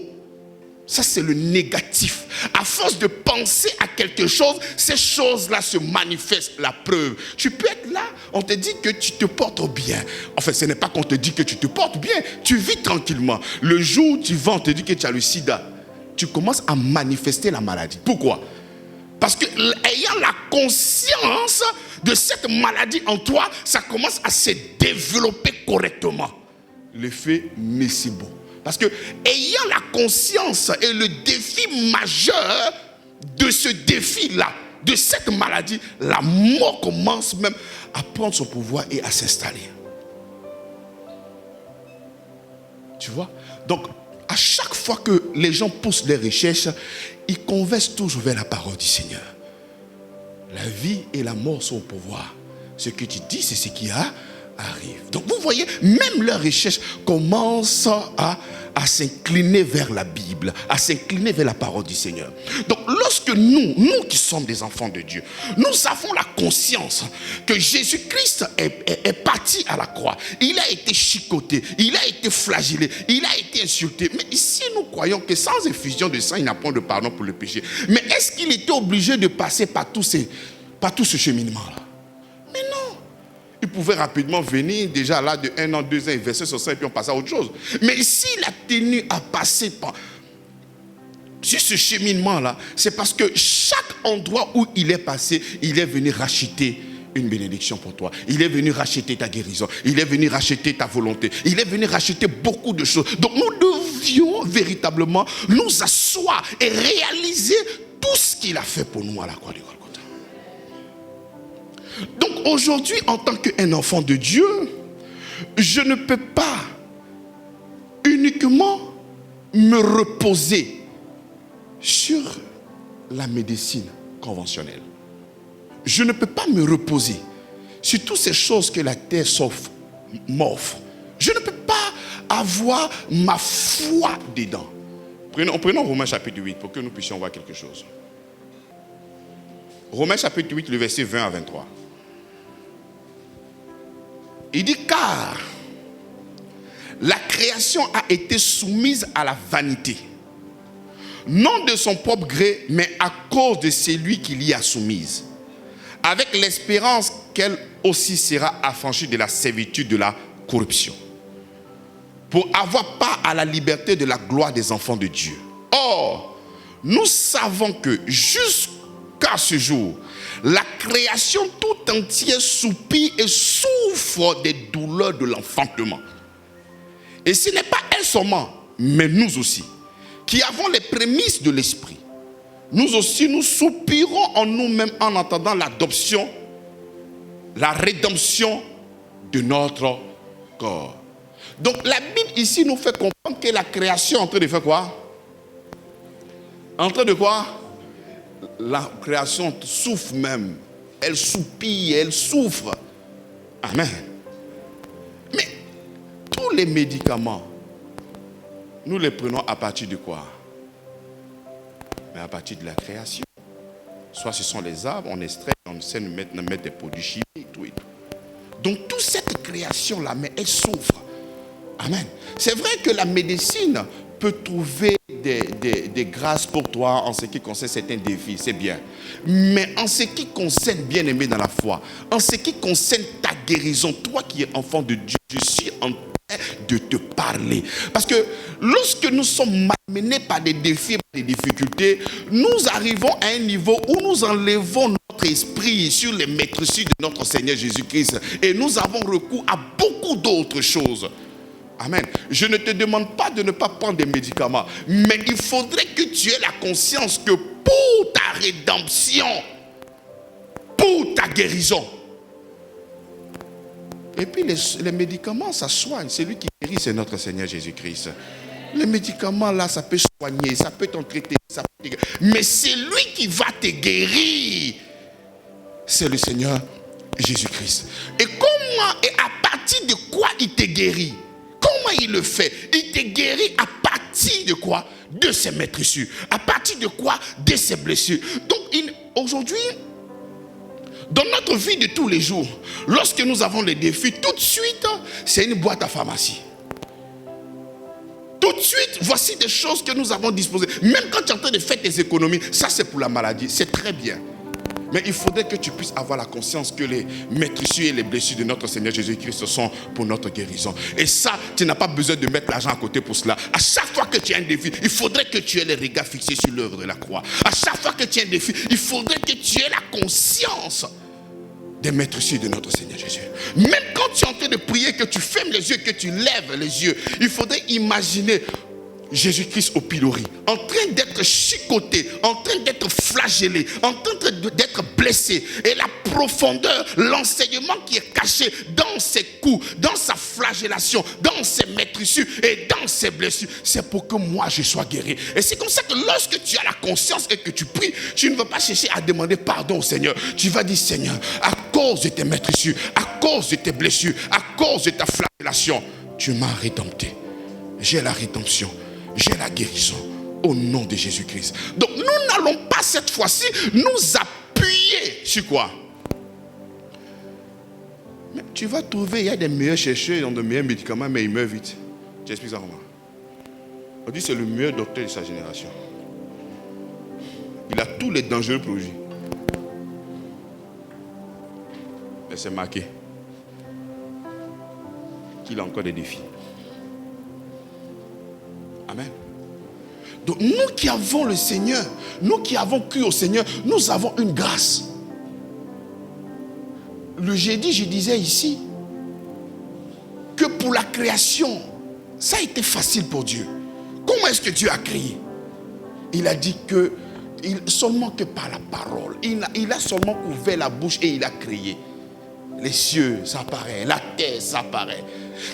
Ça, c'est le négatif. À force de penser à quelque chose, ces choses-là se manifestent. La preuve. Tu peux être là, on te dit que tu te portes bien. En fait, ce n'est pas qu'on te dit que tu te portes bien. Tu vis tranquillement. Le jour où tu vas, on te dit que tu as le sida. Tu commences à manifester la maladie. Pourquoi? Parce que, ayant la conscience de cette maladie en toi, ça commence à se développer correctement. L'effet nocebo. Parce que, ayant la conscience et le défi majeur de ce défi-là, de cette maladie, la mort commence même à prendre son pouvoir et à s'installer. Tu vois? Donc, à chaque fois que les gens poussent les recherches, ils convergent toujours vers la parole du Seigneur. La vie et la mort sont au pouvoir. Ce que tu dis, c'est ce qui arrive. Donc vous voyez, même leurs recherches commencent à s'incliner vers la Bible, à s'incliner vers la parole du Seigneur. Donc lorsque nous qui sommes des enfants de Dieu, nous avons la conscience que Jésus-Christ est parti à la croix. Il a été chicoté, il a été flagellé, il a été insulté. Mais ici nous croyons que sans effusion de sang, il n'y a point de pardon pour le péché. Mais est-ce qu'il était obligé de passer par tout ce cheminement-là? Mais non. Il pouvait rapidement venir, déjà là de 1 an, 2 ans, il versait son sang et puis on passait à autre chose. Mais ici, il a tenu à passer sur ce cheminement-là. C'est parce que chaque endroit où il est passé, il est venu racheter une bénédiction pour toi. Il est venu racheter ta guérison. Il est venu racheter ta volonté. Il est venu racheter beaucoup de choses. Donc nous devions véritablement nous asseoir et réaliser tout ce qu'il a fait pour nous à la croix du Golgotha. Donc aujourd'hui, en tant qu'un enfant de Dieu, je ne peux pas uniquement me reposer sur la médecine conventionnelle. Je ne peux pas me reposer sur toutes ces choses que la terre m'offre. Je ne peux pas avoir ma foi dedans. Prenons Romains chapitre 8 pour que nous puissions voir quelque chose. Romains chapitre 8, le verset 20 à 23. Il dit, car la création a été soumise à la vanité, non de son propre gré, mais à cause de celui qui l'y a soumise, avec l'espérance qu'elle aussi sera affranchie de la servitude de la corruption, pour avoir part à la liberté de la gloire des enfants de Dieu. Or, nous savons que jusqu'à ce jour, la création tout entière soupire et souffre des douleurs de l'enfantement. Et ce n'est pas elle seulement, mais nous aussi, qui avons les prémices de l'esprit. Nous aussi, nous soupirons en nous-mêmes en entendant l'adoption, la rédemption de notre corps. Donc la Bible ici nous fait comprendre que la création est en train de faire quoi? En train de quoi? La création souffre même. Elle soupire, elle souffre. Amen. les médicaments, nous les prenons à partir de quoi? Mais à partir de la création. Soit ce sont les arbres, on extrait, on essaie de mettre des produits chimiques et tout. Donc toute cette création-là, mais elle souffre. Amen. C'est vrai que la médecine peut trouver des grâces pour toi en ce qui concerne certains défis, c'est bien. Mais en ce qui concerne, bien-aimé dans la foi, en ce qui concerne ta guérison, toi qui es enfant de Dieu, je suis en train de te parler. Parce que lorsque nous sommes malmenés par des défis, par des difficultés, nous arrivons à un niveau où nous enlevons notre esprit sur les maîtrises de notre Seigneur Jésus-Christ et nous avons recours à beaucoup d'autres choses. Amen. Je ne te demande pas de ne pas prendre des médicaments, mais il faudrait que tu aies la conscience que pour ta rédemption, pour ta guérison, et puis les médicaments, ça soigne. Celui qui guérit, c'est notre Seigneur Jésus-Christ. Les médicaments, là, ça peut soigner, ça peut t'entretenir, ça peut te guérir. Mais c'est lui qui va te guérir. C'est le Seigneur Jésus-Christ. Et comment et à partir de quoi il te guérit? Comment il le fait? Il te guérit à partir de quoi? De ses maîtrisures. À partir de quoi? De ses blessures. Donc aujourd'hui, dans notre vie de tous les jours, lorsque nous avons des défis, tout de suite, c'est une boîte à pharmacie. Tout de suite, voici des choses que nous avons disposées. Même quand tu es en train de faire tes économies, ça c'est pour la maladie, c'est très bien. Mais il faudrait que tu puisses avoir la conscience que les maîtrisures et les blessures de notre Seigneur Jésus-Christ sont pour notre guérison. Et ça, tu n'as pas besoin de mettre l'argent à côté pour cela. À chaque fois que tu as un défi, il faudrait que tu aies les regards fixés sur l'œuvre de la croix. À chaque fois que tu as un défi, il faudrait que tu aies la conscience des maîtrisures de notre Seigneur Jésus. Même quand tu es en train de prier, que tu fermes les yeux, que tu lèves les yeux, il faudrait imaginer Jésus-Christ au pilori, en train d'être chicoté, en train d'être flagellé, en train d'être blessé. Et la profondeur, l'enseignement qui est caché dans ses coups, dans sa flagellation, dans ses maîtrissures et dans ses blessures, c'est pour que moi je sois guéri. Et c'est comme ça que lorsque tu as la conscience et que tu pries, tu ne vas pas chercher à demander pardon au Seigneur. Tu vas dire: Seigneur, à cause de tes maîtrissures, à cause de tes blessures, à cause de ta flagellation, tu m'as rédempté. J'ai la rédemption. J'ai la guérison au nom de Jésus-Christ. Donc nous n'allons pas cette fois-ci nous appuyer sur quoi? Mais tu vas trouver, il y a des meilleurs chercheurs, ils ont de meilleurs médicaments, mais ils meurent vite. J'explique ça comment. On dit que c'est le meilleur docteur de sa génération. Il a tous les dangereux produits. Mais c'est marqué qu'il a encore des défis. Amen. Donc nous qui avons le Seigneur, nous qui avons cru au Seigneur, nous avons une grâce. Le jeudi, je disais ici que pour la création, ça a été facile pour Dieu. Comment est-ce que Dieu a créé? Il a dit que seulement que par la parole. Il a seulement ouvert la bouche et il a créé. Les cieux, ça apparaît. La terre, ça apparaît.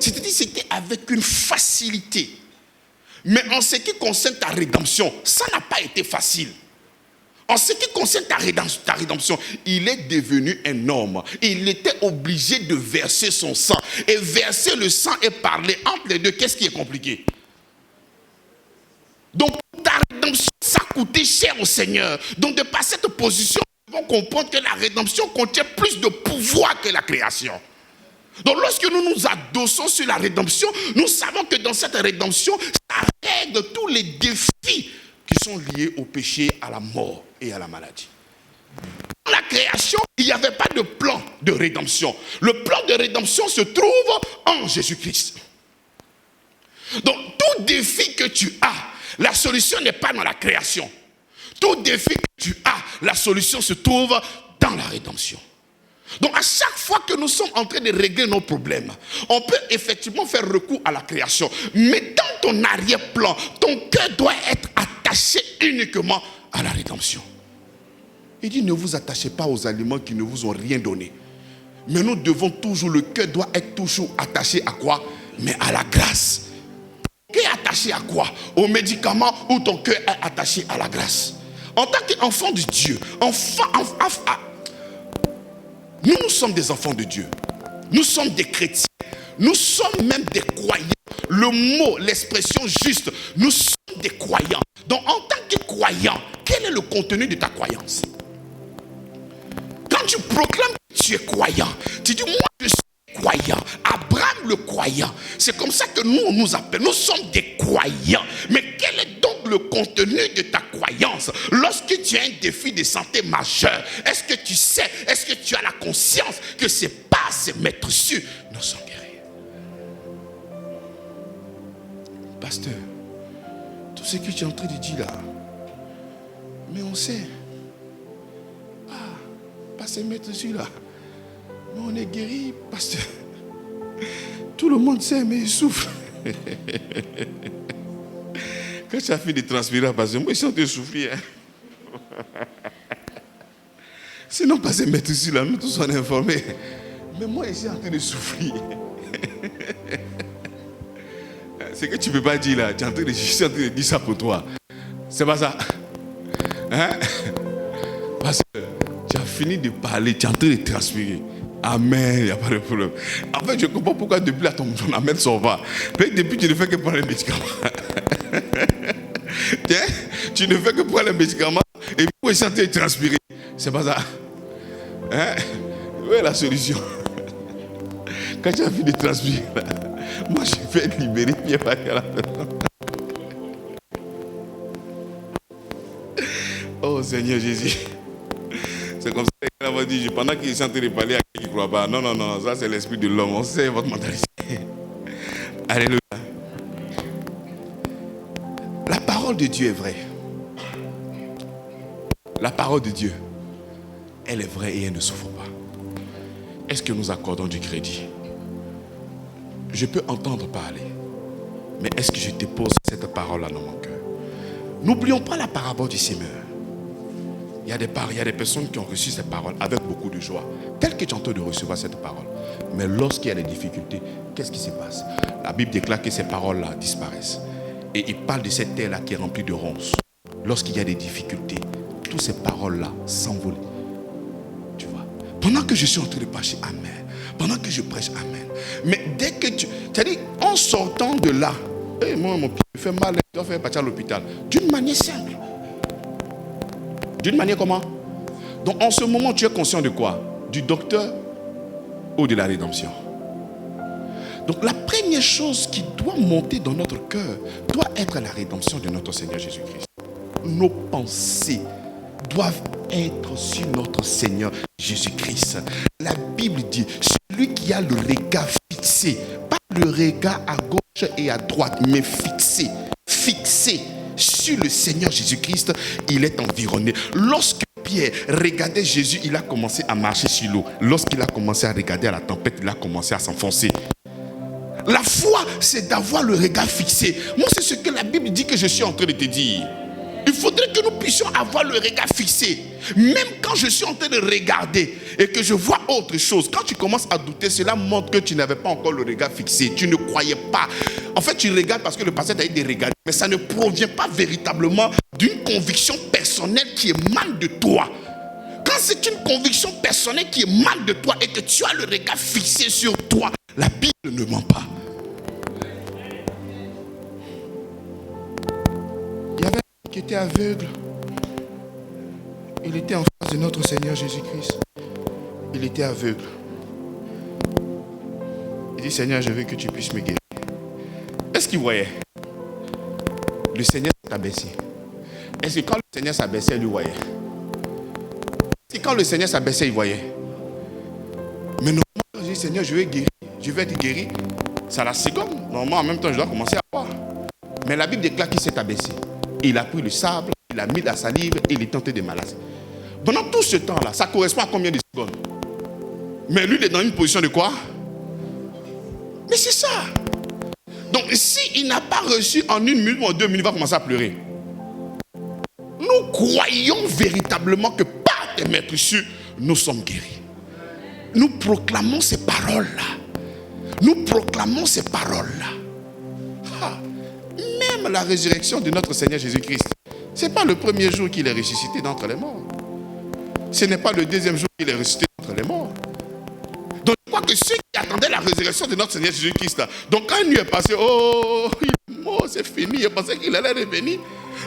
C'est-à-dire, c'était avec une facilité. Mais en ce qui concerne ta rédemption, ça n'a pas été facile. En ce qui concerne ta rédemption, il est devenu un homme. Il était obligé de verser son sang. Et verser le sang et parler entre les deux, qu'est-ce qui est compliqué? Donc ta rédemption, ça a coûté cher au Seigneur. Donc de par cette position, nous devons comprendre que la rédemption contient plus de pouvoir que la création. Donc lorsque nous nous adossons sur la rédemption, nous savons que dans cette rédemption, ça règle tous les défis qui sont liés au péché, à la mort et à la maladie. Dans la création, il n'y avait pas de plan de rédemption. Le plan de rédemption se trouve en Jésus-Christ. Donc tout défi que tu as, la solution n'est pas dans la création. Tout défi que tu as, la solution se trouve dans la rédemption. Donc à chaque fois que nous sommes en train de régler nos problèmes, on peut effectivement faire recours à la création. Mais dans ton arrière-plan, ton cœur doit être attaché uniquement à la rédemption. Il dit: ne vous attachez pas aux aliments qui ne vous ont rien donné. Mais nous devons toujours, le cœur doit être toujours attaché à quoi? Mais à la grâce. Ton cœur est attaché à quoi? Aux médicaments, ou ton cœur est attaché à la grâce? En tant qu'enfant de Dieu, nous sommes des enfants de Dieu. Nous sommes des chrétiens. Nous sommes même des croyants. Le mot, l'expression juste, nous sommes des croyants. Donc en tant que croyant, quel est le contenu de ta croyance? Quand tu proclames que tu es croyant, tu dis moi je suis croyant. Abraham le croyant. C'est comme ça que nous on nous appelle. Nous sommes des croyants. Mais quel est donc le contenu de ta croyance? Lorsque tu as un défi de santé majeur, est-ce que tu sais, est-ce que tu as la conscience que c'est pas se mettre sur nous sommes guéris? Pasteur, tout ce que tu es en train de dire là, mais on sait. Pas se mettre dessus là. Mais on est guéri, pasteur. Tout le monde sait, mais il souffre. Quand tu as fini de transpirer, pasteur, moi je suis en train de souffrir. Sinon, pas se mettre dessus là, nous tous on est informés. Mais moi je suis en train de souffrir. C'est que tu ne peux pas dire là, je suis en train de dire ça pour toi. C'est pas ça. Hein? Parce que tu as fini de parler, tu es en train de transpirer. Amen, il n'y a pas de problème. En fait, je ne comprends pas pourquoi depuis là, ton amen s'en va. Peut-être depuis, tu ne fais que prendre les médicaments. Tu ne fais que prendre les médicaments et puis tu es en train de transpirer. C'est pas ça. Hein? Où est la solution? Quand tu as fini de transpirer, moi je vais être libéré, bien parler à la maison. Oh Seigneur Jésus. C'est comme ça qu'elle m'a dit, pendant qu'il est en train de parler à qui ne croit pas. Non, non, non, ça c'est l'esprit de l'homme. On sait votre mentalité. Alléluia. La parole de Dieu est vraie. La parole de Dieu, elle est vraie et elle ne souffre pas. Est-ce que nous accordons du crédit? Je peux entendre parler, mais est-ce que je dépose cette parole-là dans mon cœur? N'oublions pas la parabole du semeur. Il y a des personnes qui ont reçu cette parole avec beaucoup de joie, tel que tu es en train de recevoir cette parole. Mais lorsqu'il y a des difficultés, qu'est-ce qui se passe? La Bible déclare que ces paroles-là disparaissent. Et il parle de cette terre-là qui est remplie de ronces. Lorsqu'il y a des difficultés, toutes ces paroles-là s'envolent. Tu vois? Pendant que je suis en train de prêcher, amen. Pendant que je prêche, amen. Mais dès que c'est-à-dire, en sortant de là, moi, mon pied me fait mal, je dois faire partir à l'hôpital. D'une manière simple. D'une manière comment? Donc en ce moment, tu es conscient de quoi? Du docteur ou de la rédemption? Donc la première chose qui doit monter dans notre cœur doit être la rédemption de notre Seigneur Jésus-Christ. Nos pensées doivent être sur notre Seigneur Jésus-Christ. La Bible dit, celui qui a le regard fixé, pas le regard à gauche et à droite, mais fixé sur le Seigneur Jésus-Christ, il est environné. Lorsque Pierre regardait Jésus, il a commencé à marcher sur l'eau. Lorsqu'il a commencé à regarder à la tempête, il a commencé à s'enfoncer. La foi, c'est d'avoir le regard fixé. Moi, c'est ce que la Bible dit que je suis en train de te dire. Il faudrait que nous puissions avoir le regard fixé. Même quand je suis en train de regarder et que je vois autre chose, quand tu commences à douter, cela montre que tu n'avais pas encore le regard fixé. Tu ne croyais pas. En fait, tu regardes parce que le pasteur t'a dit de regarder. Mais ça ne provient pas véritablement d'une conviction personnelle qui émane de toi. Quand c'est une conviction personnelle qui émane de toi et que tu as le regard fixé sur toi, la Bible ne ment pas. Il y avait un qui était aveugle. Il était en face de notre Seigneur Jésus-Christ. Il était aveugle. Il dit, Seigneur, je veux que tu puisses me guérir. Est-ce qu'il voyait? Le Seigneur s'est abaissé. Est-ce que quand le Seigneur s'abaissait, il lui voyait? Est-ce que quand le Seigneur s'abaissait, il voyait? Mais normalement, quand je dis, Seigneur, je vais guérir, je vais être guéri, ça la seconde. Normalement, en même temps, je dois commencer à voir. Mais la Bible déclare qu'il s'est abaissé. Il a pris le sable, il a mis la salive et il est tenté de malade. Pendant tout ce temps-là, ça correspond à combien de secondes? Mais lui, il est dans une position de quoi? Mais c'est ça. Donc, s'il n'a pas reçu en 1 minute ou en 2 minutes, il va commencer à pleurer. Nous croyons véritablement que par tes maîtres sûrs, nous sommes guéris. Nous proclamons ces paroles-là. Nous proclamons ces paroles-là. Même la résurrection de notre Seigneur Jésus-Christ, ce n'est pas le premier jour qu'il est ressuscité d'entre les morts. Ce n'est pas le deuxième jour qu'il est ressuscité d'entre les morts. Donc, je crois que ceux qui attendaient la résurrection de notre Seigneur Jésus-Christ, là, donc quand il est passé, oh, il est mort, c'est fini, il pensait qu'il allait revenir.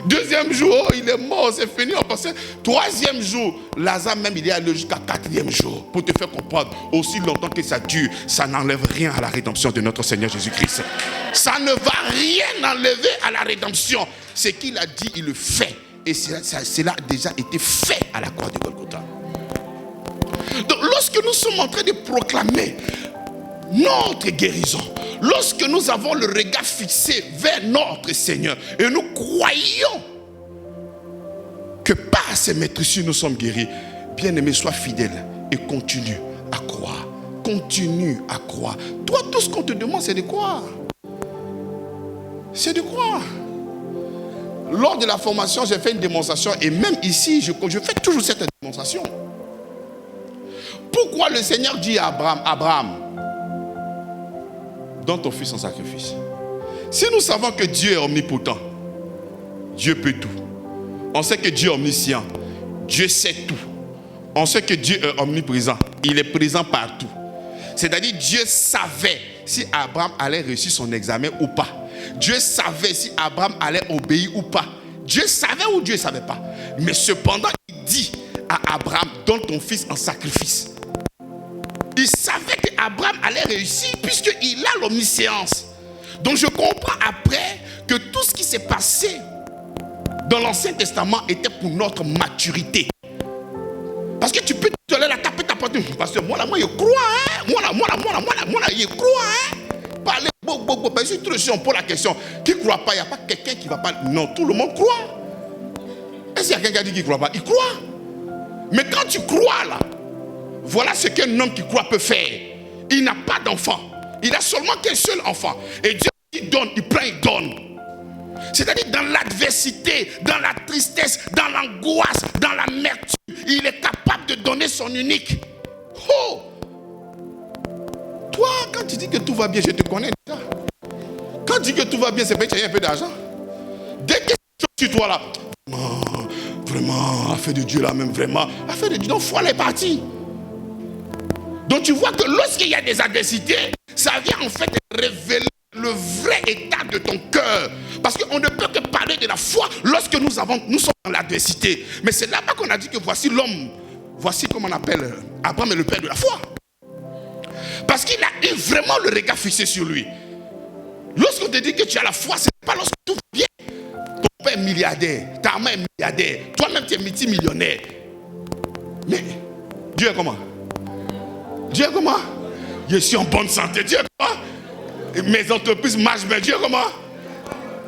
Deuxième jour, oh, il est mort, c'est fini, on pensait. Troisième jour, Lazare même, il est allé jusqu'à quatrième jour, pour te faire comprendre, aussi longtemps que ça dure, ça n'enlève rien à la rédemption de notre Seigneur Jésus-Christ. Ça ne va rien enlever à la rédemption. Ce qu'il a dit, il le fait. Et cela a déjà été fait à la croix de Golgotha. Donc lorsque nous sommes en train de proclamer notre guérison, lorsque nous avons le regard fixé vers notre Seigneur et nous croyons que par ces maîtrises nous sommes guéris, bien-aimé, sois fidèle et continue à croire. Continue à croire. Toi, tout ce qu'on te demande, c'est de croire. C'est de croire. Lors de la formation, j'ai fait une démonstration et même ici, je fais toujours cette démonstration. Pourquoi le Seigneur dit à Abraham, donne ton fils en sacrifice? Si nous savons que Dieu est omnipotent, Dieu peut tout. On sait que Dieu est omniscient, Dieu sait tout. On sait que Dieu est omniprésent, il est présent partout. C'est-à-dire Dieu savait si Abraham allait réussir son examen ou pas. Dieu savait si Abraham allait obéir ou pas. Dieu savait ou Dieu ne savait pas. Mais cependant, il dit à Abraham, donne ton fils en sacrifice. Il savait qu'Abraham allait réussir puisqu'il a l'omniscience. Donc je comprends après que tout ce qui s'est passé dans l'Ancien Testament était pour notre maturité. Parce que tu peux te aller la taper ta porte. Parce que moi, je crois, hein. Moi, je crois, hein. Parler, mais si tout le monde pose la question, qui ne croit pas, il n'y a pas quelqu'un qui ne va pas. Non, tout le monde croit. Est-ce qu'il y a quelqu'un qui dit qu'il ne croit pas? Il croit. Mais quand tu crois là, voilà ce qu'un homme qui croit peut faire. Il n'a pas d'enfant. Il a seulement qu'un seul enfant. Et Dieu il donne, il prend, il donne. C'est-à-dire dans l'adversité, dans la tristesse, dans l'angoisse, dans l'amertume, il est capable de donner son unique. Oh! Toi, quand tu dis que tout va bien, je te connais déjà. Quand tu dis que tout va bien, c'est parce que tu as un peu d'argent. Dès que tu sur toi là, vraiment, affaire de Dieu là même, vraiment, affaire de Dieu, donc foi est partie. Donc tu vois que lorsqu'il y a des adversités, ça vient en fait révéler le vrai état de ton cœur. Parce qu'on ne peut que parler de la foi lorsque nous sommes dans l'adversité. Mais c'est là-bas qu'on a dit que voici l'homme, voici comment on appelle Abraham est le père de la foi. Parce qu'il a eu vraiment le regard fixé sur lui. Lorsqu'on te dit que tu as la foi, ce n'est pas lorsque tout va bien. Ton père est milliardaire, ta mère est milliardaire, toi-même tu es multimillionnaire. Mais Dieu est comment? Dieu est comment? Je suis en bonne santé. Dieu est comment? Mes entreprises marchent bien. Dieu est comment?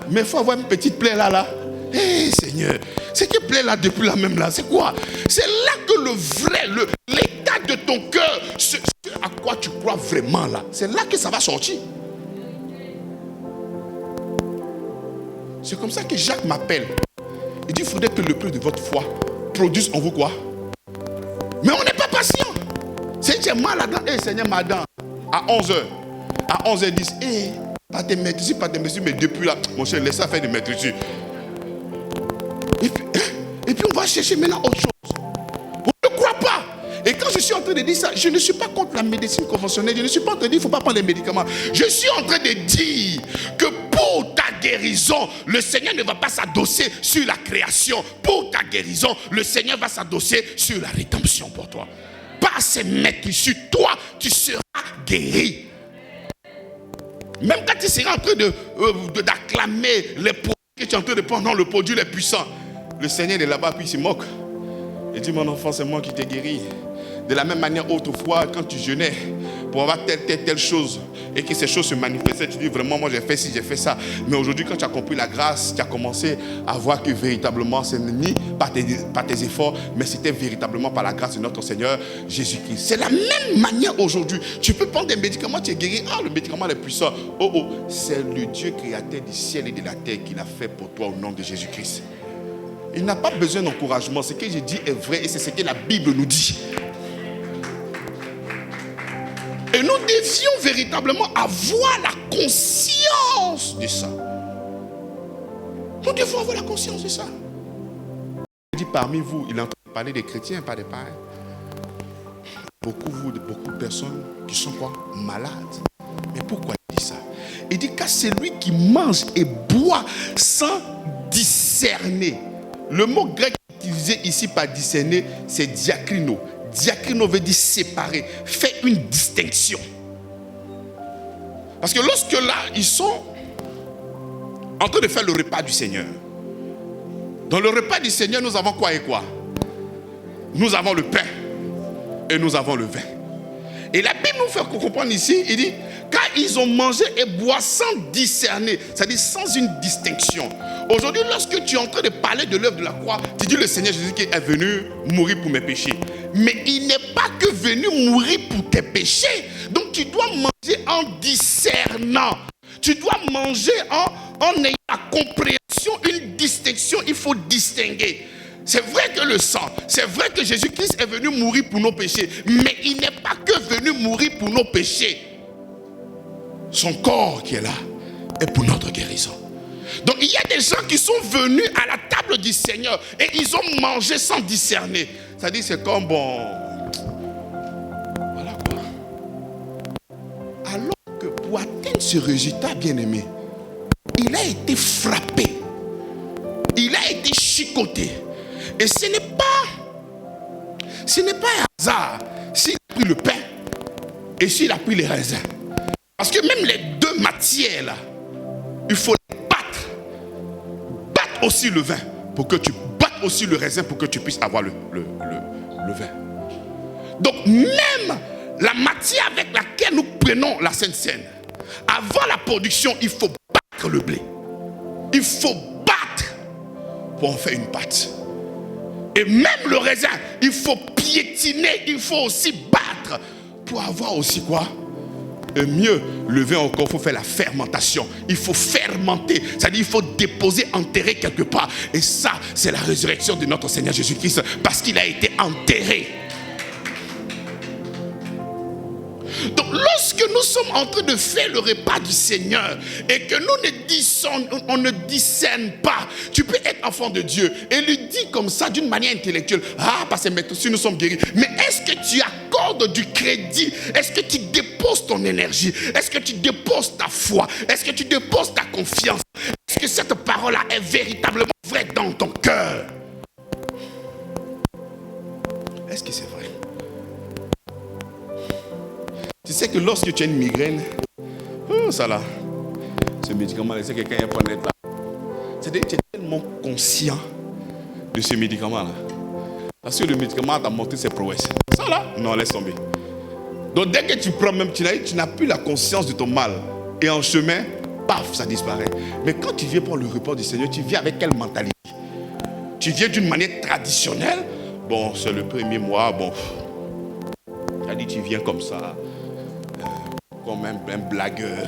Mais il faut avoir une petite plaie là. Hé Seigneur, c'est que plaie là depuis la même là, c'est quoi? C'est là que le vrai, l'état de ton cœur, ce à quoi tu crois vraiment là, c'est là que ça va sortir. C'est comme ça que Jacques m'appelle. Il dit, il faudrait que le prix de votre foi produise en vous quoi? Mais on n'est pas patient. C'est tu es mal là-dedans. Hé Seigneur, madame, à 11h, à 11h10, pas de maîtrise, mais depuis là, mon cher, laisse ça faire de maîtrise. Et puis on va chercher maintenant autre chose. On ne croit pas. Et quand je suis en train de dire ça, je ne suis pas contre la médecine conventionnelle. Je ne suis pas en train de dire qu'il ne faut pas prendre les médicaments. Je suis en train de dire que pour ta guérison, le Seigneur ne va pas s'adosser sur la création. Pour ta guérison, le Seigneur va s'adosser sur la rédemption pour toi. Par ses maîtres sur toi, tu seras guéri. Même quand tu seras en train d'acclamer les produits que tu es en train de prendre, non, le produit est puissant. Le Seigneur est là-bas, puis il se moque. Il dit, mon enfant, c'est moi qui t'ai guéri. De la même manière, autrefois, quand tu jeûnais pour avoir telle chose, et que ces choses se manifestaient, tu dis vraiment, moi j'ai fait ci, j'ai fait ça. Mais aujourd'hui, quand tu as compris la grâce, tu as commencé à voir que véritablement, ce n'est ni par tes efforts, mais c'était véritablement par la grâce de notre Seigneur Jésus-Christ. C'est la même manière aujourd'hui. Tu peux prendre des médicaments, tu es guéri. Ah, le médicament est puissant. Oh, c'est le Dieu créateur du ciel et de la terre qui l'a fait pour toi au nom de Jésus-Christ. Il n'a pas besoin d'encouragement. Ce que j'ai dit est vrai et c'est ce que la Bible nous dit. Et nous devions véritablement avoir la conscience de ça. Nous devons avoir la conscience de ça. Il dit parmi vous, il est en train de parler des chrétiens, pas des païens. beaucoup de personnes qui sont quoi? Malades. Mais pourquoi il dit ça? Il dit car c'est lui qui mange et boit sans discerner. Le mot grec utilisé ici par discerner, c'est diakrino. Diakrino veut dire séparer, faire une distinction. Parce que lorsque là, ils sont en train de faire le repas du Seigneur. Dans le repas du Seigneur, nous avons quoi et quoi? Nous avons le pain et nous avons le vin. Et la Bible nous fait comprendre ici, il dit, car ils ont mangé et boit sans discerner, c'est-à-dire sans une distinction. Aujourd'hui, lorsque tu es en train de parler de l'œuvre de la croix, tu dis le Seigneur Jésus qui est venu mourir pour mes péchés. Mais il n'est pas que venu mourir pour tes péchés. Donc tu dois manger en discernant. Tu dois manger en ayant la compréhension, une distinction, il faut distinguer. C'est vrai que le sang, c'est vrai que Jésus-Christ est venu mourir pour nos péchés, mais il n'est pas que venu mourir pour nos péchés. Son corps qui est là est pour notre guérison. Donc il y a des gens qui sont venus à la table du Seigneur et ils ont mangé sans discerner. C'est-à-dire c'est comme bon... Voilà quoi. Alors que pour atteindre ce résultat, bien-aimé, il a été frappé. Il a été chicoté. Et ce n'est pas un hasard s'il a pris le pain et s'il a pris les raisins. Parce que même les deux matières là, il faut les battre. Battre aussi le vin pour que tu battes aussi le raisin pour que tu puisses avoir le vin. Donc même la matière avec laquelle nous prenons la Sainte Seine, avant la production, il faut battre le blé. Il faut battre pour en faire une pâte. Et même le raisin, il faut piétiner, il faut aussi battre pour avoir aussi quoi? Et mieux, le vin encore, il faut faire la fermentation. Il faut fermenter, c'est-à-dire il faut déposer, enterrer quelque part. Et ça, c'est la résurrection de notre Seigneur Jésus-Christ parce qu'il a été enterré. Donc lorsque nous sommes en train de faire le repas du Seigneur et que on ne discerne pas, tu peux être enfant de Dieu et lui dire comme ça d'une manière intellectuelle, ah parce que maintenant si nous sommes guéris, mais est-ce que tu accordes du crédit? Est-ce que tu déposes ton énergie? Est-ce que tu déposes ta foi? Est-ce que tu déposes ta confiance? Est-ce que cette parole-là est véritablement vraie dans ton cœur? Est-ce que c'est vrai? Tu sais que lorsque tu as une migraine, ça là, ce médicament, c'est quelqu'un qui prend là. C'est-à-dire que tu es tellement conscient de ce médicament-là. Parce que le médicament t'a montré ses prouesses. Ça là, non, laisse tomber. Donc dès que tu prends même, tu n'as plus la conscience de ton mal. Et en chemin, paf, ça disparaît. Mais quand tu viens pour le repas du Seigneur, tu viens avec quelle mentalité? Tu viens d'une manière traditionnelle. Bon, c'est le premier mois, bon. Tu as dit, tu viens comme ça. Comme un blagueur.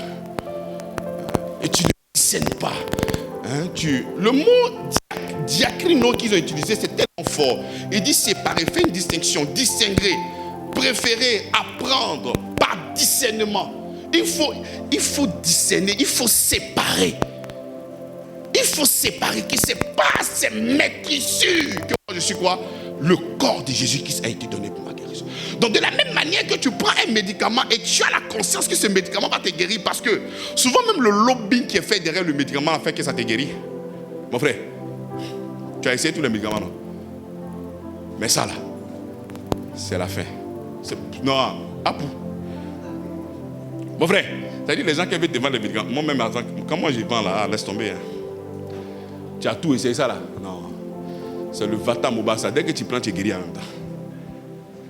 Et tu ne discernes pas. Le mot diakrino qu'ils ont utilisé, c'est tellement fort. Il dit séparer, faire une distinction, distinguer, préférer, apprendre par discernement. Il faut discerner, il faut séparer. Il faut séparer que c'est pas ces maîtrisures que moi je suis quoi? Le corps de Jésus-Christ a été donné pour ma guérison. Donc de la même manière que tu prends un médicament et tu as la conscience que ce médicament va te guérir, parce que souvent même le lobbying qui est fait derrière le médicament a fait que ça te guérit. Mon frère, tu as essayé tous les médicaments, non? Mais ça là, c'est la fin. Non, à bout. Mon frère, c'est-à-dire les gens qui veulent te vendre les médicaments, moi-même, quand moi je vends là, laisse tomber. Tu as tout essayé ça là? Non. C'est le Vata Mobasa. Dès que tu prends, tu es guéri en même temps.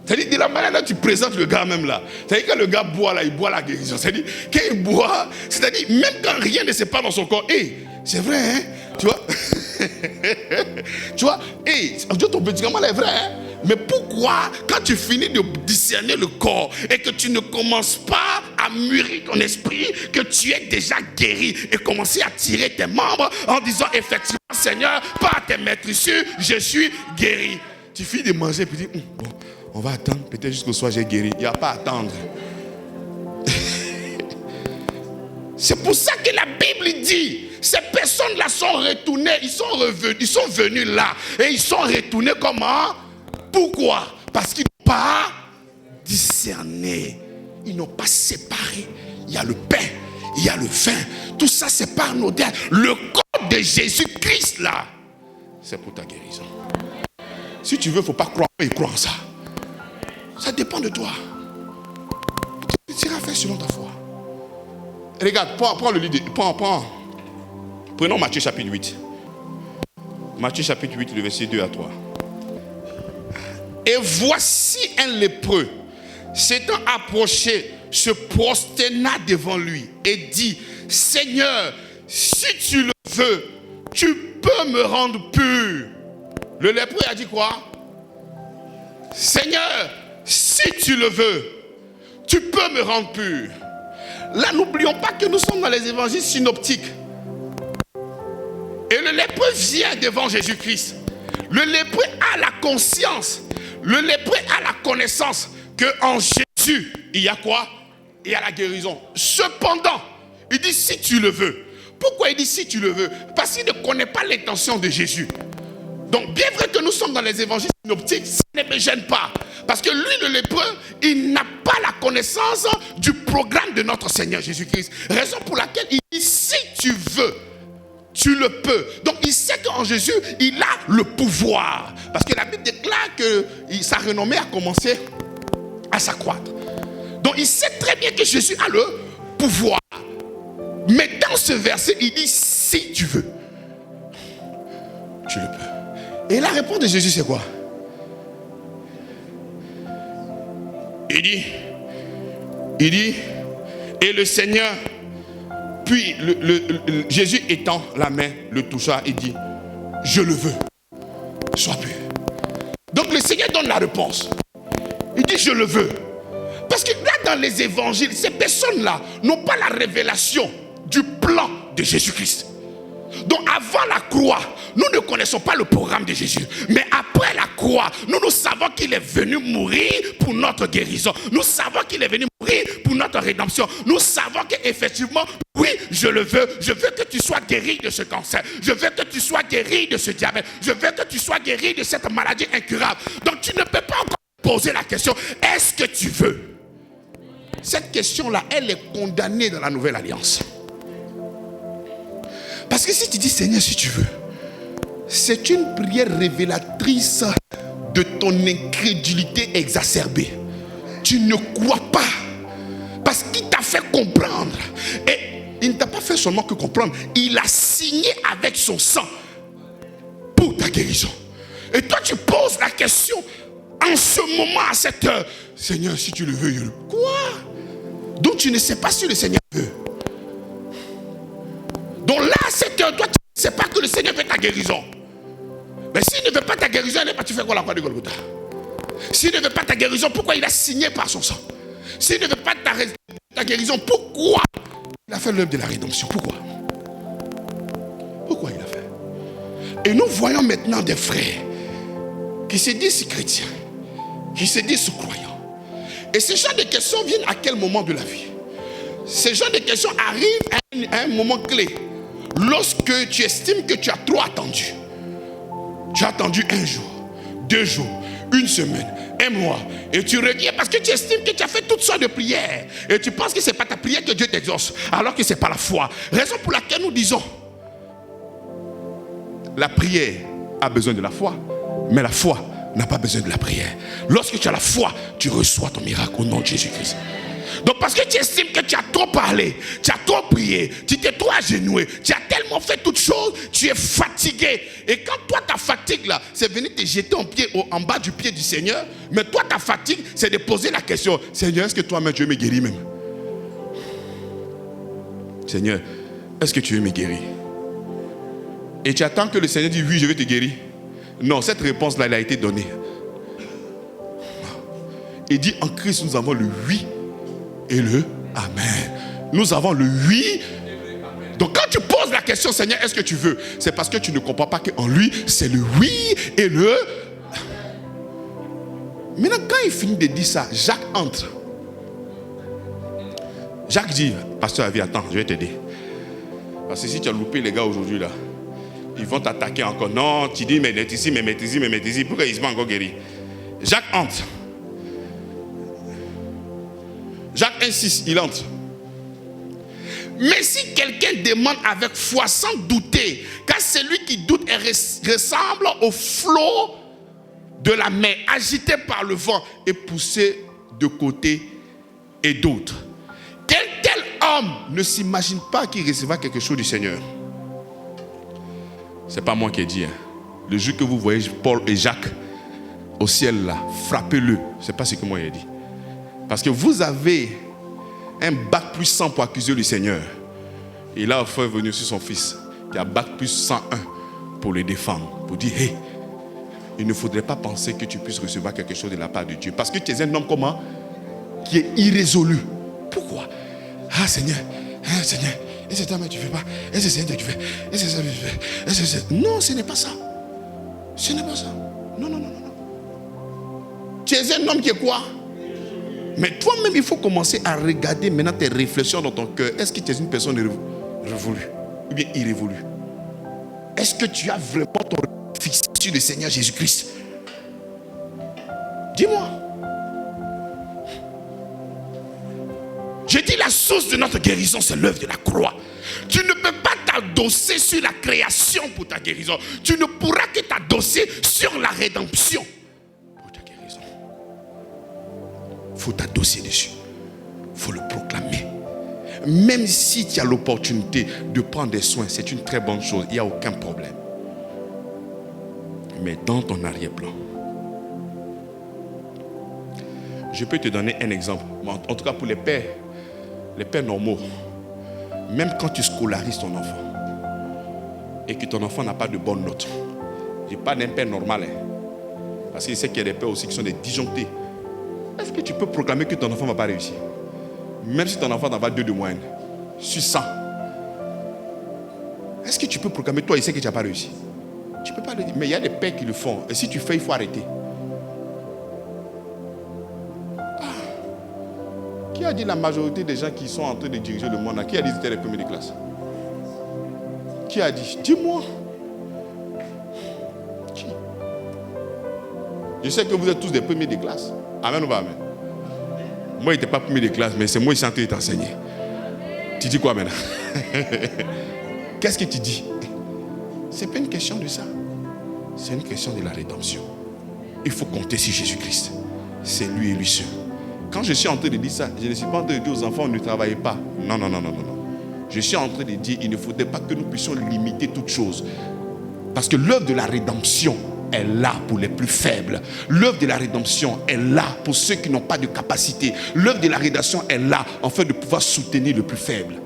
C'est-à-dire, de la manière dont tu présentes le gars même là. C'est-à-dire, quand le gars boit là, il boit la guérison. C'est-à-dire, quand il boit, c'est-à-dire, même quand rien ne se passe dans son corps, c'est vrai, hein? Tu vois? Tu vois? Ton médicament là est vrai, hein? Mais pourquoi, quand tu finis de discerner le corps et que tu ne commences pas à mûrir ton esprit, que tu es déjà guéri et commencer à tirer tes membres en disant effectivement, Seigneur, par tes maîtrisures, je suis guéri. Tu finis de manger et puis tu dis, bon, on va attendre, peut-être jusqu'au soir j'ai guéri. Il n'y a pas à attendre. C'est pour ça que la Bible dit, ces personnes-là sont retournées, ils sont revenus, ils sont venus là et ils sont retournés comment? Pourquoi? Parce qu'ils n'ont pas discerné. Ils n'ont pas séparé. Il y a le pain, il y a le vin. Tout ça, c'est par nos dents. Le corps de Jésus-Christ, là, c'est pour ta guérison. Si tu veux, il ne faut pas croire et croire en ça. Ça dépend de toi. Tu iras faire selon ta foi. Regarde, prends le livre. Prenons Matthieu chapitre 8. Matthieu chapitre 8, le verset 2 à 3. Et voici un lépreux, s'étant approché, se prosterna devant lui et dit, Seigneur, si tu le veux, tu peux me rendre pur. Le lépreux a dit quoi? Seigneur, si tu le veux, tu peux me rendre pur. Là, n'oublions pas que nous sommes dans les évangiles synoptiques. Et le lépreux vient devant Jésus-Christ. Le lépreux a la conscience, le lépreux a la connaissance qu'en Jésus, il y a quoi? Il y a la guérison. Cependant, il dit si tu le veux. Pourquoi il dit si tu le veux? Parce qu'il ne connaît pas l'intention de Jésus. Donc, bien vrai que nous sommes dans les évangiles synoptiques, ça ne me gêne pas. Parce que lui, le lépreux, il n'a pas la connaissance du programme de notre Seigneur Jésus-Christ. Raison pour laquelle il dit si tu veux, tu le peux. Donc, il sait qu'en Jésus, il a le pouvoir. Parce que la Bible déclare que sa renommée a commencé à s'accroître. Donc, il sait très bien que Jésus a le pouvoir. Mais dans ce verset, il dit si tu veux, tu le peux. Et la réponse de Jésus, c'est quoi? Il dit, et le Seigneur, puis Jésus étend la main, le toucha et dit, je le veux, sois pur. Donc le Seigneur donne la réponse. Il dit, je le veux. Parce que là, dans les évangiles, ces personnes-là n'ont pas la révélation du plan de Jésus-Christ. Donc avant la croix, nous ne connaissons pas le programme de Jésus. Mais après la croix, nous savons qu'il est venu mourir pour notre guérison. Nous savons qu'il est venu mourir pour notre rédemption. Nous savons qu'effectivement, oui, je le veux. Je veux que tu sois guéri de ce cancer. Je veux que tu sois guéri de ce diabète. Je veux que tu sois guéri de cette maladie incurable. Donc tu ne peux pas encore poser la question, est-ce que tu veux? Cette question-là, elle est condamnée dans la nouvelle alliance. Parce que si tu dis Seigneur, si tu veux, c'est une prière révélatrice de ton incrédulité exacerbée. Tu ne crois pas. Parce qu'il t'a fait comprendre. Et il ne t'a pas fait seulement que comprendre. Il a signé avec son sang pour ta guérison. Et toi tu poses la question en ce moment, à cette heure. Seigneur, si tu le veux, je le... Quoi? Donc tu ne sais pas si le Seigneur veut. Donc là, à cette heure, toi, tu ne sais pas que le Seigneur veut ta guérison. Mais s'il ne veut pas ta guérison, tu fais quoi la croix de Golgotha? S'il ne veut pas ta guérison, pourquoi il a signé par son sang? S'il ne veut pas ta guérison, pourquoi il a fait l'œuvre de la rédemption? Pourquoi il a fait? Et nous voyons maintenant des frères qui se disent chrétiens, qui se disent croyants. Et ce genre de questions viennent à quel moment de la vie? Ce genre de questions arrivent à un moment clé. Lorsque tu estimes que tu as trop attendu. Tu as attendu 1 jour, 2 jours, 1 semaine, 1 mois. Et tu reviens parce que tu estimes que tu as fait toutes sortes de prières. Et tu penses que ce n'est pas ta prière que Dieu t'exauce. Alors que ce n'est pas la foi. Raison pour laquelle nous disons, la prière a besoin de la foi. Mais la foi n'a pas besoin de la prière. Lorsque tu as la foi, tu reçois ton miracle au nom de Jésus-Christ. Donc parce que tu estimes que tu as trop parlé, tu as trop prié, tu t'es trop agenouillé, tu as tellement fait toutes choses, tu es fatigué. Et quand toi ta fatigue là, c'est venir te jeter en bas du pied du Seigneur. Mais toi ta fatigue, c'est de poser la question, Seigneur, est-ce que toi-même tu veux me guérir même? Seigneur, est-ce que tu veux me guérir? Et tu attends que le Seigneur dise oui, je vais te guérir. Non, cette réponse là, elle a été donnée. Il dit en Christ nous avons le oui et le amen. Nous avons le oui. Donc quand tu poses la question, Seigneur, est-ce que tu veux? C'est parce que tu ne comprends pas qu'en lui, c'est le oui et le... Maintenant, quand il finit de dire ça, Jacques entre. Jacques dit, pasteur Avi, attends, je vais t'aider. Parce que si tu as loupé les gars aujourd'hui là, ils vont t'attaquer encore. Non, tu dis, mais ici. Pourquoi ils ne sont pas encore guéris? Jacques entre. Jacques 1,6, il entre. Mais si quelqu'un demande avec foi sans douter, car celui qui doute ressemble au flot de la mer, agité par le vent et poussé de côté et d'autre. Quel tel homme ne s'imagine pas qu'il recevra quelque chose du Seigneur? C'est pas moi qui ai dit. Le jour que vous voyez Paul et Jacques au ciel là, frappez-le. C'est pas ce que moi j'ai dit. Parce que vous avez un bac plus 100 pour accuser le Seigneur. Et là, il est venu sur son fils qui a bac plus 101 pour le défendre. Pour dire, hey, il ne faudrait pas penser que tu puisses recevoir quelque chose de la part de Dieu. Parce que tu es un homme comment? Qui est irrésolu. Pourquoi? Ah Seigneur, et c'est toi mais tu fais pas, et c'est Seigneur que tu fais, et c'est ça que tu fais, et c'est... Non, ce n'est pas ça. Ce n'est pas ça. Non. Tu es un homme qui est quoi? Mais toi-même, il faut commencer à regarder maintenant tes réflexions dans ton cœur. Est-ce que tu es une personne révolue ou bien irrévolue? Est-ce que tu as vraiment ton regard fixé sur le Seigneur Jésus-Christ? Dis-moi. Je dis la source de notre guérison, c'est l'œuvre de la croix. Tu ne peux pas t'adosser sur la création pour ta guérison. Tu ne pourras que t'adosser sur la rédemption pour ta guérison. Il faut t'adosser dessus. Il faut le proclamer. Même si tu as l'opportunité de prendre des soins, c'est une très bonne chose. Il n'y a aucun problème. Mais dans ton arrière-plan, je peux te donner un exemple. En tout cas pour les pères normaux. Même quand tu scolarises ton enfant et que ton enfant n'a pas de bonnes notes, je ne parle d'un père normal, parce qu'il sait qu'il y a des pères aussi qui sont des disjonctés. Est-ce que tu peux proclamer que ton enfant ne va pas réussir? Même si ton enfant n'a pas 2 de moyenne sur 100. Est-ce que tu peux proclamer, toi, il sait que tu n'as pas réussi? Tu ne peux pas le dire. Mais il y a des pères qui le font. Et si tu fais, il faut arrêter. Qui a dit la majorité des gens qui sont en train de diriger le monde? Qui a dit que c'était les premiers de classe? Qui a dit? Dis-moi. Qui? Je sais que vous êtes tous des premiers de classe. Amen ou pas amen? Moi, il n'étais pas premier de classe, mais c'est moi qui suis en train de t'enseigner. Tu dis quoi maintenant? Qu'est-ce que tu dis? Ce n'est pas une question de ça. C'est une question de la rédemption. Il faut compter sur Jésus-Christ. C'est lui et lui seul. Quand je suis en train de dire ça, je ne suis pas en train de dire aux enfants ne travaillez pas. Non. Je suis en train de dire il ne faudrait pas que nous puissions limiter toutes choses. Parce que l'œuvre de la rédemption est là pour les plus faibles. L'œuvre de la rédemption est là pour ceux qui n'ont pas de capacité. L'œuvre de la rédemption est là afin de pouvoir soutenir le plus faible.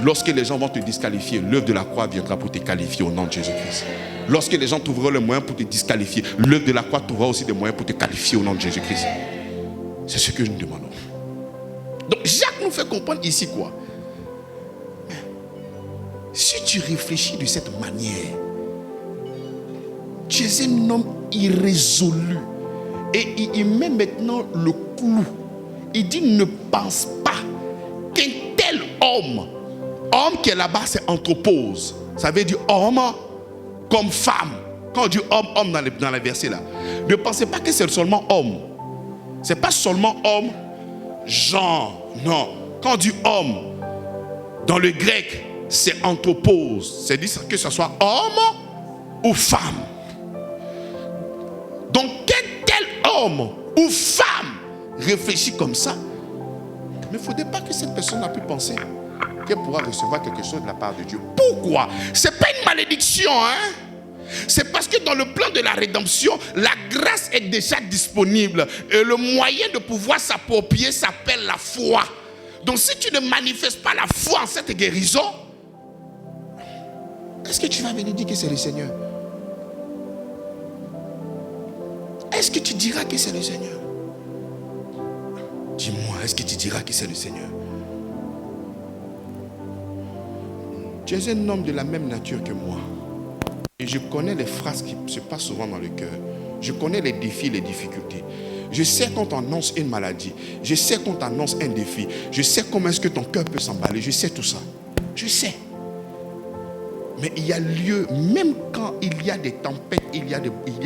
Lorsque les gens vont te disqualifier, l'œuvre de la croix viendra pour te qualifier au nom de Jésus-Christ. Lorsque les gens trouveront le moyen pour te disqualifier, l'œuvre de la croix trouvera aussi des moyens pour te qualifier au nom de Jésus-Christ. C'est ce que nous demandons. Donc Jacques nous fait comprendre ici quoi? Si tu réfléchis de cette manière, tu es un homme irrésolu. Et il met maintenant le clou. Il dit ne pense pas qu'un tel homme qui est là-bas c'est anthropose. Ça veut dire homme comme femme. Quand on dit homme dans les versets là, ne pensez pas que c'est seulement homme. C'est pas seulement homme, genre, non. Quand on dit homme, dans le grec, c'est anthropose. C'est-à-dire que ce soit homme ou femme. Donc, quel tel homme ou femme réfléchit comme ça, mais il ne faudrait pas que cette personne ait pu penser qu'elle pourra recevoir quelque chose de la part de Dieu. Pourquoi? Ce n'est pas une malédiction, hein? C'est parce que dans le plan de la rédemption, la grâce est déjà disponible. Et le moyen de pouvoir s'approprier s'appelle la foi. Donc si tu ne manifestes pas la foi en cette guérison, est-ce que tu vas venir dire que c'est le Seigneur? Est-ce que tu diras que c'est le Seigneur? Dis-moi, est-ce que tu diras que c'est le Seigneur? Tu es un homme de la même nature que moi. Et je connais les phrases qui se passent souvent dans le cœur. Je connais les défis, les difficultés. Je sais quand on annonce une maladie. Je sais quand on annonce un défi. Je sais comment est-ce que ton cœur peut s'emballer. Je sais tout ça. Je sais. Mais il y a lieu, même quand il y a des tempêtes, il y a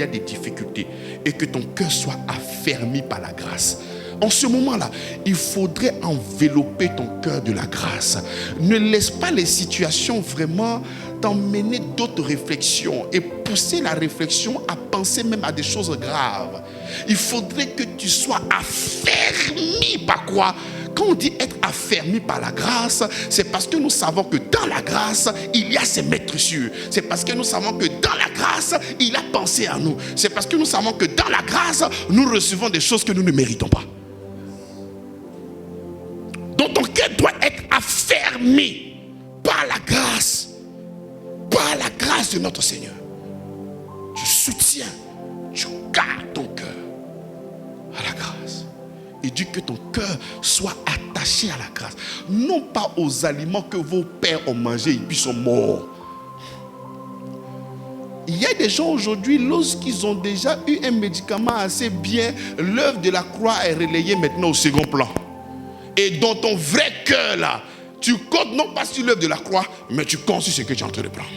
des difficultés, et que ton cœur soit affermi par la grâce. En ce moment-là, il faudrait envelopper ton cœur de la grâce. Ne laisse pas les situations vraiment t'emmener d'autres réflexions et pousser la réflexion à penser même à des choses graves. Il faudrait que tu sois affermi par quoi? Quand on dit être affermi par la grâce, c'est parce que nous savons que dans la grâce, il y a ses maîtres précieux. C'est parce que nous savons que dans la grâce, il a pensé à nous. C'est parce que nous savons que dans la grâce, nous recevons des choses que nous ne méritons pas. Donc ton cœur doit être affermi par la grâce de notre Seigneur. Tu soutiens, tu gardes ton cœur à la grâce. Et dis que ton cœur soit attaché à la grâce. Non pas aux aliments que vos pères ont mangés et puis sont morts. Il y a des gens aujourd'hui, lorsqu'ils ont déjà eu un médicament assez bien, l'œuvre de la croix est relayée maintenant au second plan. Et dans ton vrai cœur là, tu comptes non pas sur l'œuvre de la croix, mais tu comptes sur ce que tu es en train de prendre.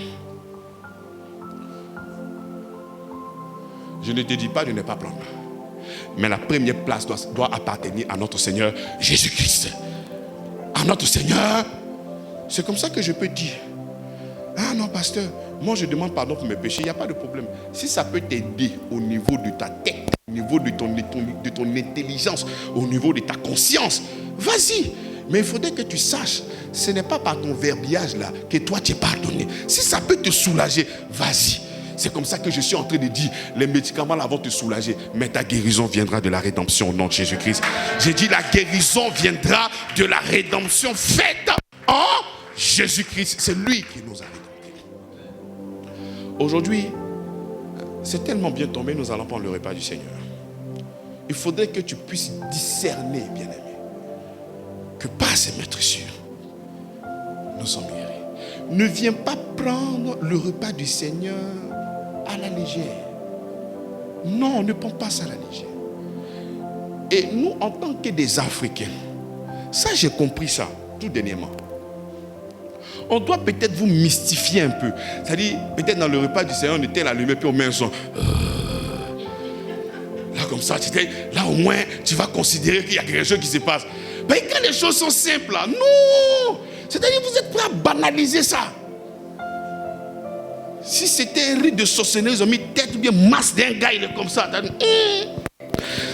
Je ne te dis pas de ne pas prendre. Mais la première place doit appartenir à notre Seigneur Jésus-Christ. À notre Seigneur. C'est comme ça que je peux dire. Ah non, pasteur, moi je demande pardon pour mes péchés, il n'y a pas de problème. Si ça peut t'aider au niveau de ta tête, au niveau de ton intelligence, au niveau de ta conscience, vas-y. Mais il faudrait que tu saches, ce n'est pas par ton verbiage là que toi tu es pardonné. Si ça peut te soulager, vas-y. C'est comme ça que je suis en train de dire, les médicaments là vont te soulager, mais ta guérison viendra de la rédemption au nom de Jésus-Christ. J'ai dit la guérison viendra de la rédemption faite en Jésus-Christ. C'est lui qui nous a rédemptés. Aujourd'hui, c'est tellement bien tombé, nous allons prendre le repas du Seigneur. Il faudrait que tu puisses discerner, bien-aimé, que par ces maîtres sûrs, nous sommes guéris. Ne viens pas prendre le repas du Seigneur à la légère. Non, ne prends pas ça à la légère. Et nous, en tant que des Africains, ça j'ai compris ça tout dernièrement. On doit peut-être vous mystifier un peu. C'est-à-dire, peut-être dans le repas du Seigneur, on était allumé, puis on met un son. Là, comme ça, là au moins, tu vas considérer qu'il y a quelque chose qui se passe. Mais quand les choses sont simples, là, non! C'est-à-dire, vous êtes prêts à banaliser ça. Si c'était un rite de sorcellerie, ils ont mis tête ou bien masse d'un gars, il est comme ça.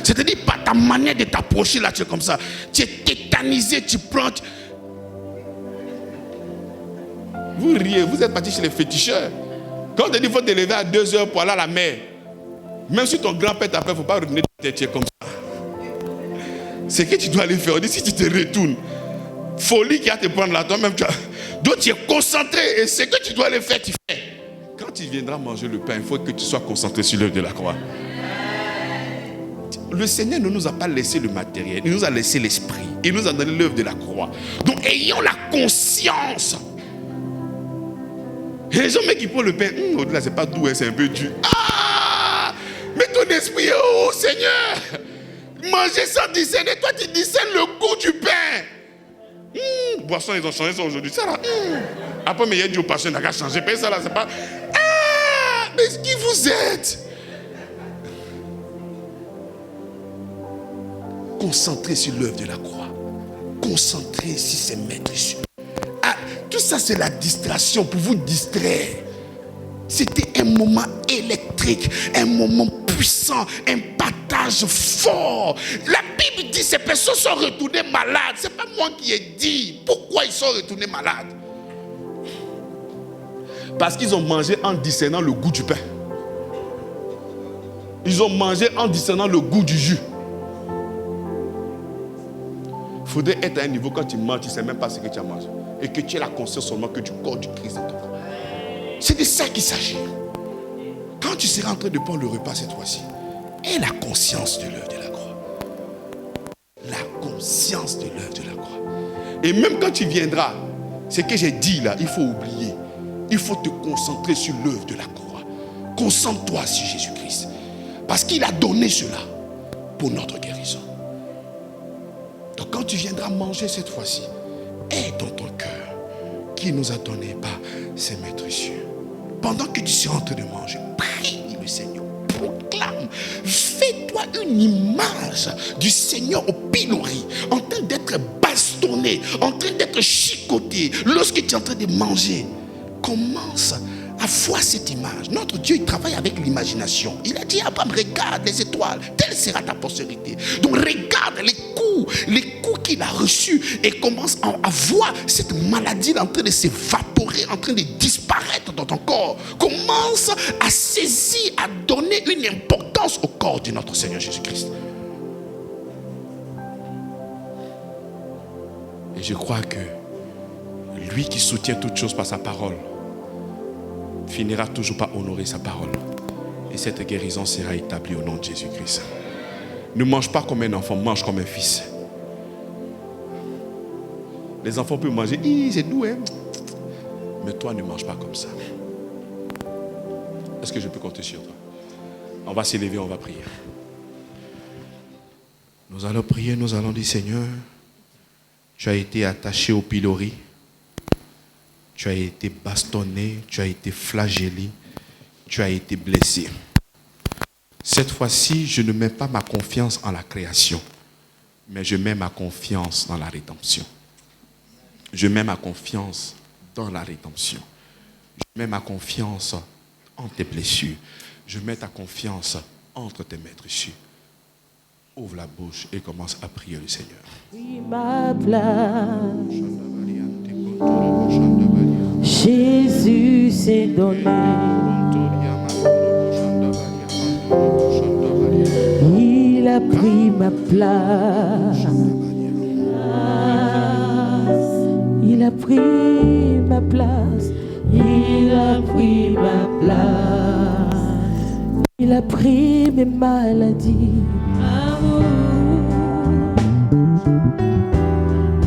C'est-à-dire, par ta manière de t'approcher, là, tu es comme ça. Tu es tétanisé, tu prends. Vous riez, vous êtes parti chez les féticheurs. Quand on te dit qu'il faut te lever à 2h pour aller à la mer, même si ton grand-père t'appelle, il ne faut pas revenir de tête, tu es comme ça. C'est que tu dois aller faire. On dit, si tu te retournes, folie qui va te prendre là, toi-même, donc tu es concentré et ce que tu dois aller faire, tu fais. Quand tu viendras manger le pain, il faut que tu sois concentré sur l'œuvre de la croix. Le Seigneur ne nous a pas laissé le matériel, il nous a laissé l'esprit. Il nous a donné l'œuvre de la croix. Donc ayons la conscience. Et les gens qui prennent le pain, au-delà, c'est pas doux, c'est un peu dur. Ah! Mais ton esprit est oh Seigneur! Manger sans discerner, toi tu discernes le goût du pain. Boisson, ils ont changé ça aujourd'hui. Ça là. Après, mais il y a dit au pasteur, n'a qu'à changer. Mais ça là, c'est pas. Ah! Mais qui vous êtes? Concentrez sur l'œuvre de la croix. Concentrez sur ses maîtres. Ah, tout ça, c'est la distraction pour vous distraire. C'était un moment électrique, un moment puissant, un partage fort. La Bible dit que ces personnes sont retournées malades. Ce n'est pas moi qui ai dit pourquoi ils sont retournés malades. Parce qu'ils ont mangé en discernant le goût du pain. Ils ont mangé en discernant le goût du jus. Il faudrait être à un niveau quand tu manges, tu ne sais même pas ce que tu as mangé. Et que tu aies la conscience seulement que du corps du Christ dans ton corps. C'est de ça qu'il s'agit. Quand tu seras en train de prendre le repas cette fois-ci, aie la conscience de l'œuvre de la croix. La conscience de l'œuvre de la croix. Et même quand tu viendras, ce que j'ai dit là, il faut oublier. Il faut te concentrer sur l'œuvre de la croix. Concentre-toi sur Jésus-Christ. Parce qu'il a donné cela pour notre guérison. Donc quand tu viendras manger cette fois-ci, aie dans ton cœur qui nous a donné par ses maîtres cieux. Pendant que tu seras en train de manger, prie le Seigneur, proclame, fais-toi vois une image du Seigneur au pilori, en train d'être bastonné, en train d'être chicoté, lorsque tu es en train de manger, commence à voir cette image. Notre Dieu, il travaille avec l'imagination. Il a dit à Abraham, regarde les étoiles, telle sera ta postérité. Donc regarde les coups qu'il a reçus et commence à voir cette maladie en train de s'évaporer, en train de disparaître dans ton corps. Commence à saisir, à donner une importance au corps de notre Seigneur Jésus-Christ. Et je crois que lui qui soutient toutes choses par sa parole finira toujours par honorer sa parole. Et cette guérison sera établie au nom de Jésus-Christ. Ne mange pas comme un enfant, mange comme un fils. Les enfants peuvent manger, c'est doux, hein? Mais toi, ne mange pas comme ça. Est-ce que je peux compter sur toi? On va s'élever, on va prier. Nous allons prier, nous allons dire, Seigneur, tu as été attaché au pilori. Tu as été bastonné, tu as été flagellé, tu as été blessé. Cette fois-ci, je ne mets pas ma confiance en la création, mais je mets ma confiance dans la rédemption. Je mets ma confiance dans la rédemption. Je mets ma confiance en tes blessures. Je mets ta confiance entre tes maîtresses. Ouvre la bouche et commence à prier le Seigneur. Oui, ma place. Jésus s'est donné. Il a pris ma place. Il a pris ma place. Il a pris ma place. Il a pris mes maladies. Amour.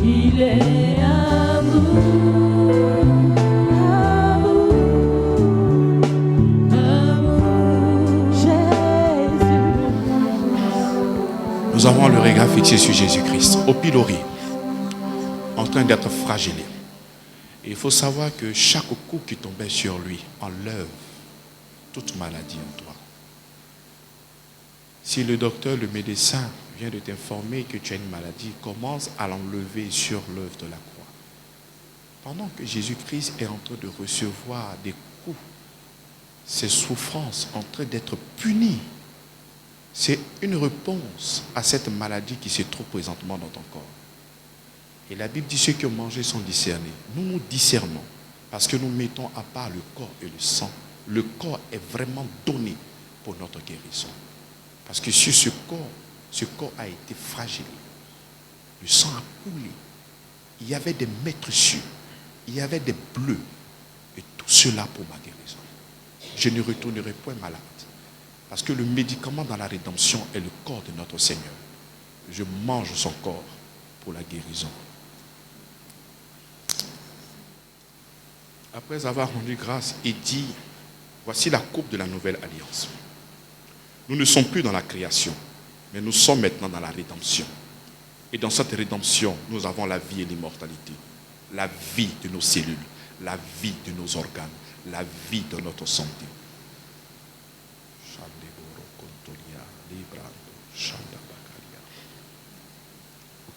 Il est amour. Nous avons le regard fixé sur Jésus-Christ, au pilori, en train d'être fragilé. Et il faut savoir que chaque coup qui tombait sur lui enlève toute maladie en toi. Si le docteur, le médecin vient de t'informer que tu as une maladie, commence à l'enlever sur l'œuvre de la croix. Pendant que Jésus-Christ est en train de recevoir des coups, ses souffrances en train d'être punies, c'est une réponse à cette maladie qui se trouve présentement dans ton corps. Et la Bible dit ceux qui ont mangé sont discernés. Nous nous discernons parce que nous mettons à part le corps et le sang. Le corps est vraiment donné pour notre guérison. Parce que sur ce corps a été fragile. Le sang a coulé. Il y avait des maîtressures. Il y avait des bleus. Et tout cela pour ma guérison. Je ne retournerai point malade. Parce que le médicament dans la rédemption est le corps de notre Seigneur. Je mange son corps pour la guérison. Après avoir rendu grâce, il dit, voici la coupe de la nouvelle alliance. Nous ne sommes plus dans la création, mais nous sommes maintenant dans la rédemption. Et dans cette rédemption, nous avons la vie et l'immortalité. La vie de nos cellules, la vie de nos organes, la vie de notre santé.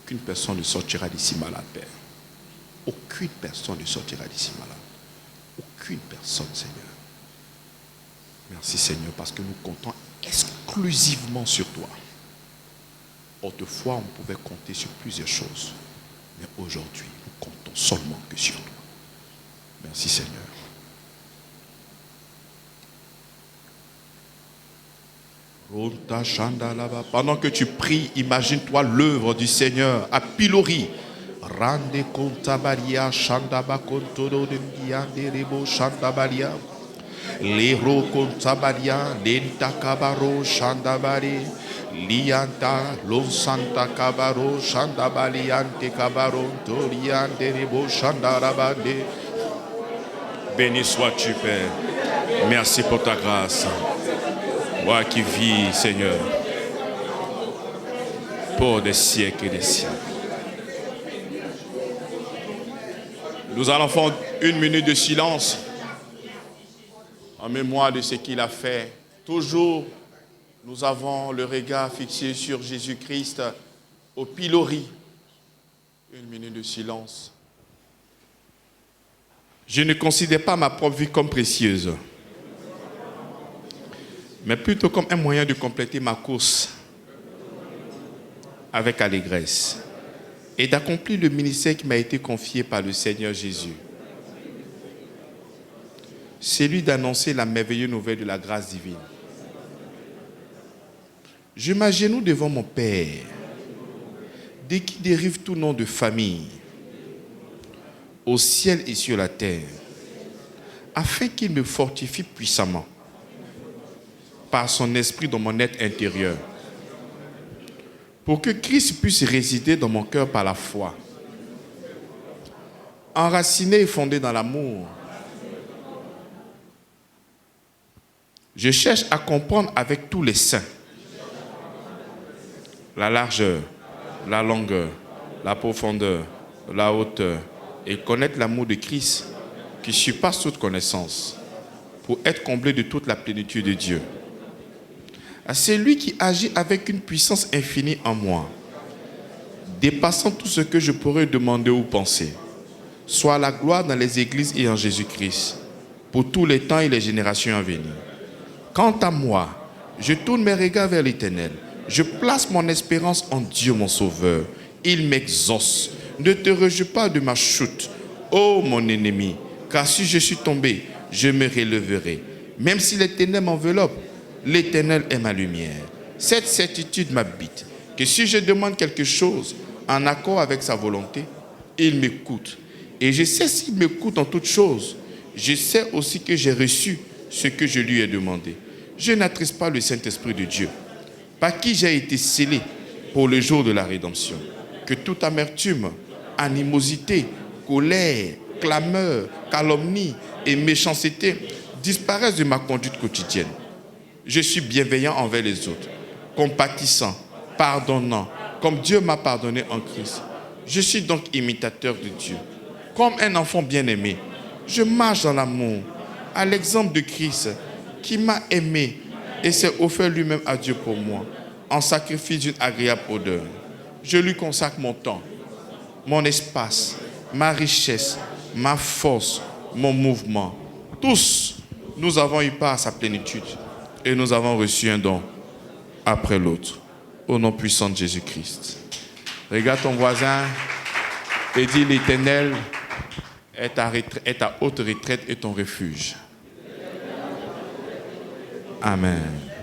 Aucune personne ne sortira d'ici malade, Père. Aucune personne ne sortira d'ici malade. Aucune personne, Seigneur. Merci, Seigneur, parce que nous comptons exclusivement sur toi. Autrefois, on pouvait compter sur plusieurs choses. Mais aujourd'hui, nous comptons seulement que sur toi. Merci, Seigneur. Pendant que tu pries, imagine-toi l'œuvre du Seigneur à pilori. Rande kontabaria shandaba kontoro dendiande rebo shandabaria. Lero kontabaria lenta kabaro shandabari. Lianta lon santa kabaro shandabaliante kabaro toriande rebo shandarabande. Béni sois-tu, Père. Merci pour ta grâce. Moi qui vis, Seigneur, pour des siècles et des siècles. Nous allons faire une minute de silence en mémoire de ce qu'il a fait. Toujours Nous avons le regard fixé sur Jésus-Christ au pilori. Une minute de silence. Je ne considère pas ma propre vie comme précieuse, mais plutôt comme un moyen de compléter ma course avec allégresse et d'accomplir le ministère qui m'a été confié par le Seigneur Jésus. C'est lui d'annoncer la merveilleuse nouvelle de la grâce divine. Je m'agenouille devant mon Père, de qui dérive tout nom de famille, au ciel et sur la terre, afin qu'il me fortifie puissamment par son esprit dans mon être intérieur, pour que Christ puisse résider dans mon cœur par la foi, enraciné et fondé dans l'amour. Je cherche à comprendre avec tous les saints la largeur, la longueur, la profondeur, la hauteur, et connaître l'amour de Christ qui surpasse toute connaissance, pour être comblé de toute la plénitude de Dieu. À celui qui agit avec une puissance infinie en moi, dépassant tout ce que je pourrais demander ou penser, soit la gloire dans les églises et en Jésus-Christ, pour tous les temps et les générations à venir. Quant à moi, je tourne mes regards vers l'Éternel. Je place mon espérance en Dieu mon Sauveur. Il m'exauce. Ne te réjouis pas de ma chute, ô mon ennemi, car si je suis tombé, je me relèverai. Même si les ténèbres m'enveloppent, l'Éternel est ma lumière. Cette certitude m'habite, que si je demande quelque chose en accord avec sa volonté, il m'écoute. Et je sais s'il m'écoute en toutes choses. Je sais aussi que j'ai reçu ce que je lui ai demandé. Je n'attriste pas le Saint-Esprit de Dieu, par qui j'ai été scellé pour le jour de la rédemption. Que toute amertume, animosité, colère, clameur, calomnie et méchanceté disparaissent de ma conduite quotidienne. Je suis bienveillant envers les autres, compatissant, pardonnant, comme Dieu m'a pardonné en Christ. Je suis donc imitateur de Dieu. Comme un enfant bien-aimé, je marche dans l'amour, à l'exemple de Christ, qui m'a aimé et s'est offert lui-même à Dieu pour moi, en sacrifice d'une agréable odeur. Je lui consacre mon temps, mon espace, ma richesse, ma force, mon mouvement. Tous, nous avons eu part à sa plénitude et nous avons reçu un don après l'autre. Au nom puissant de Jésus-Christ. Regarde ton voisin et dis: l'Éternel est ta haute retraite et ton refuge. Amen.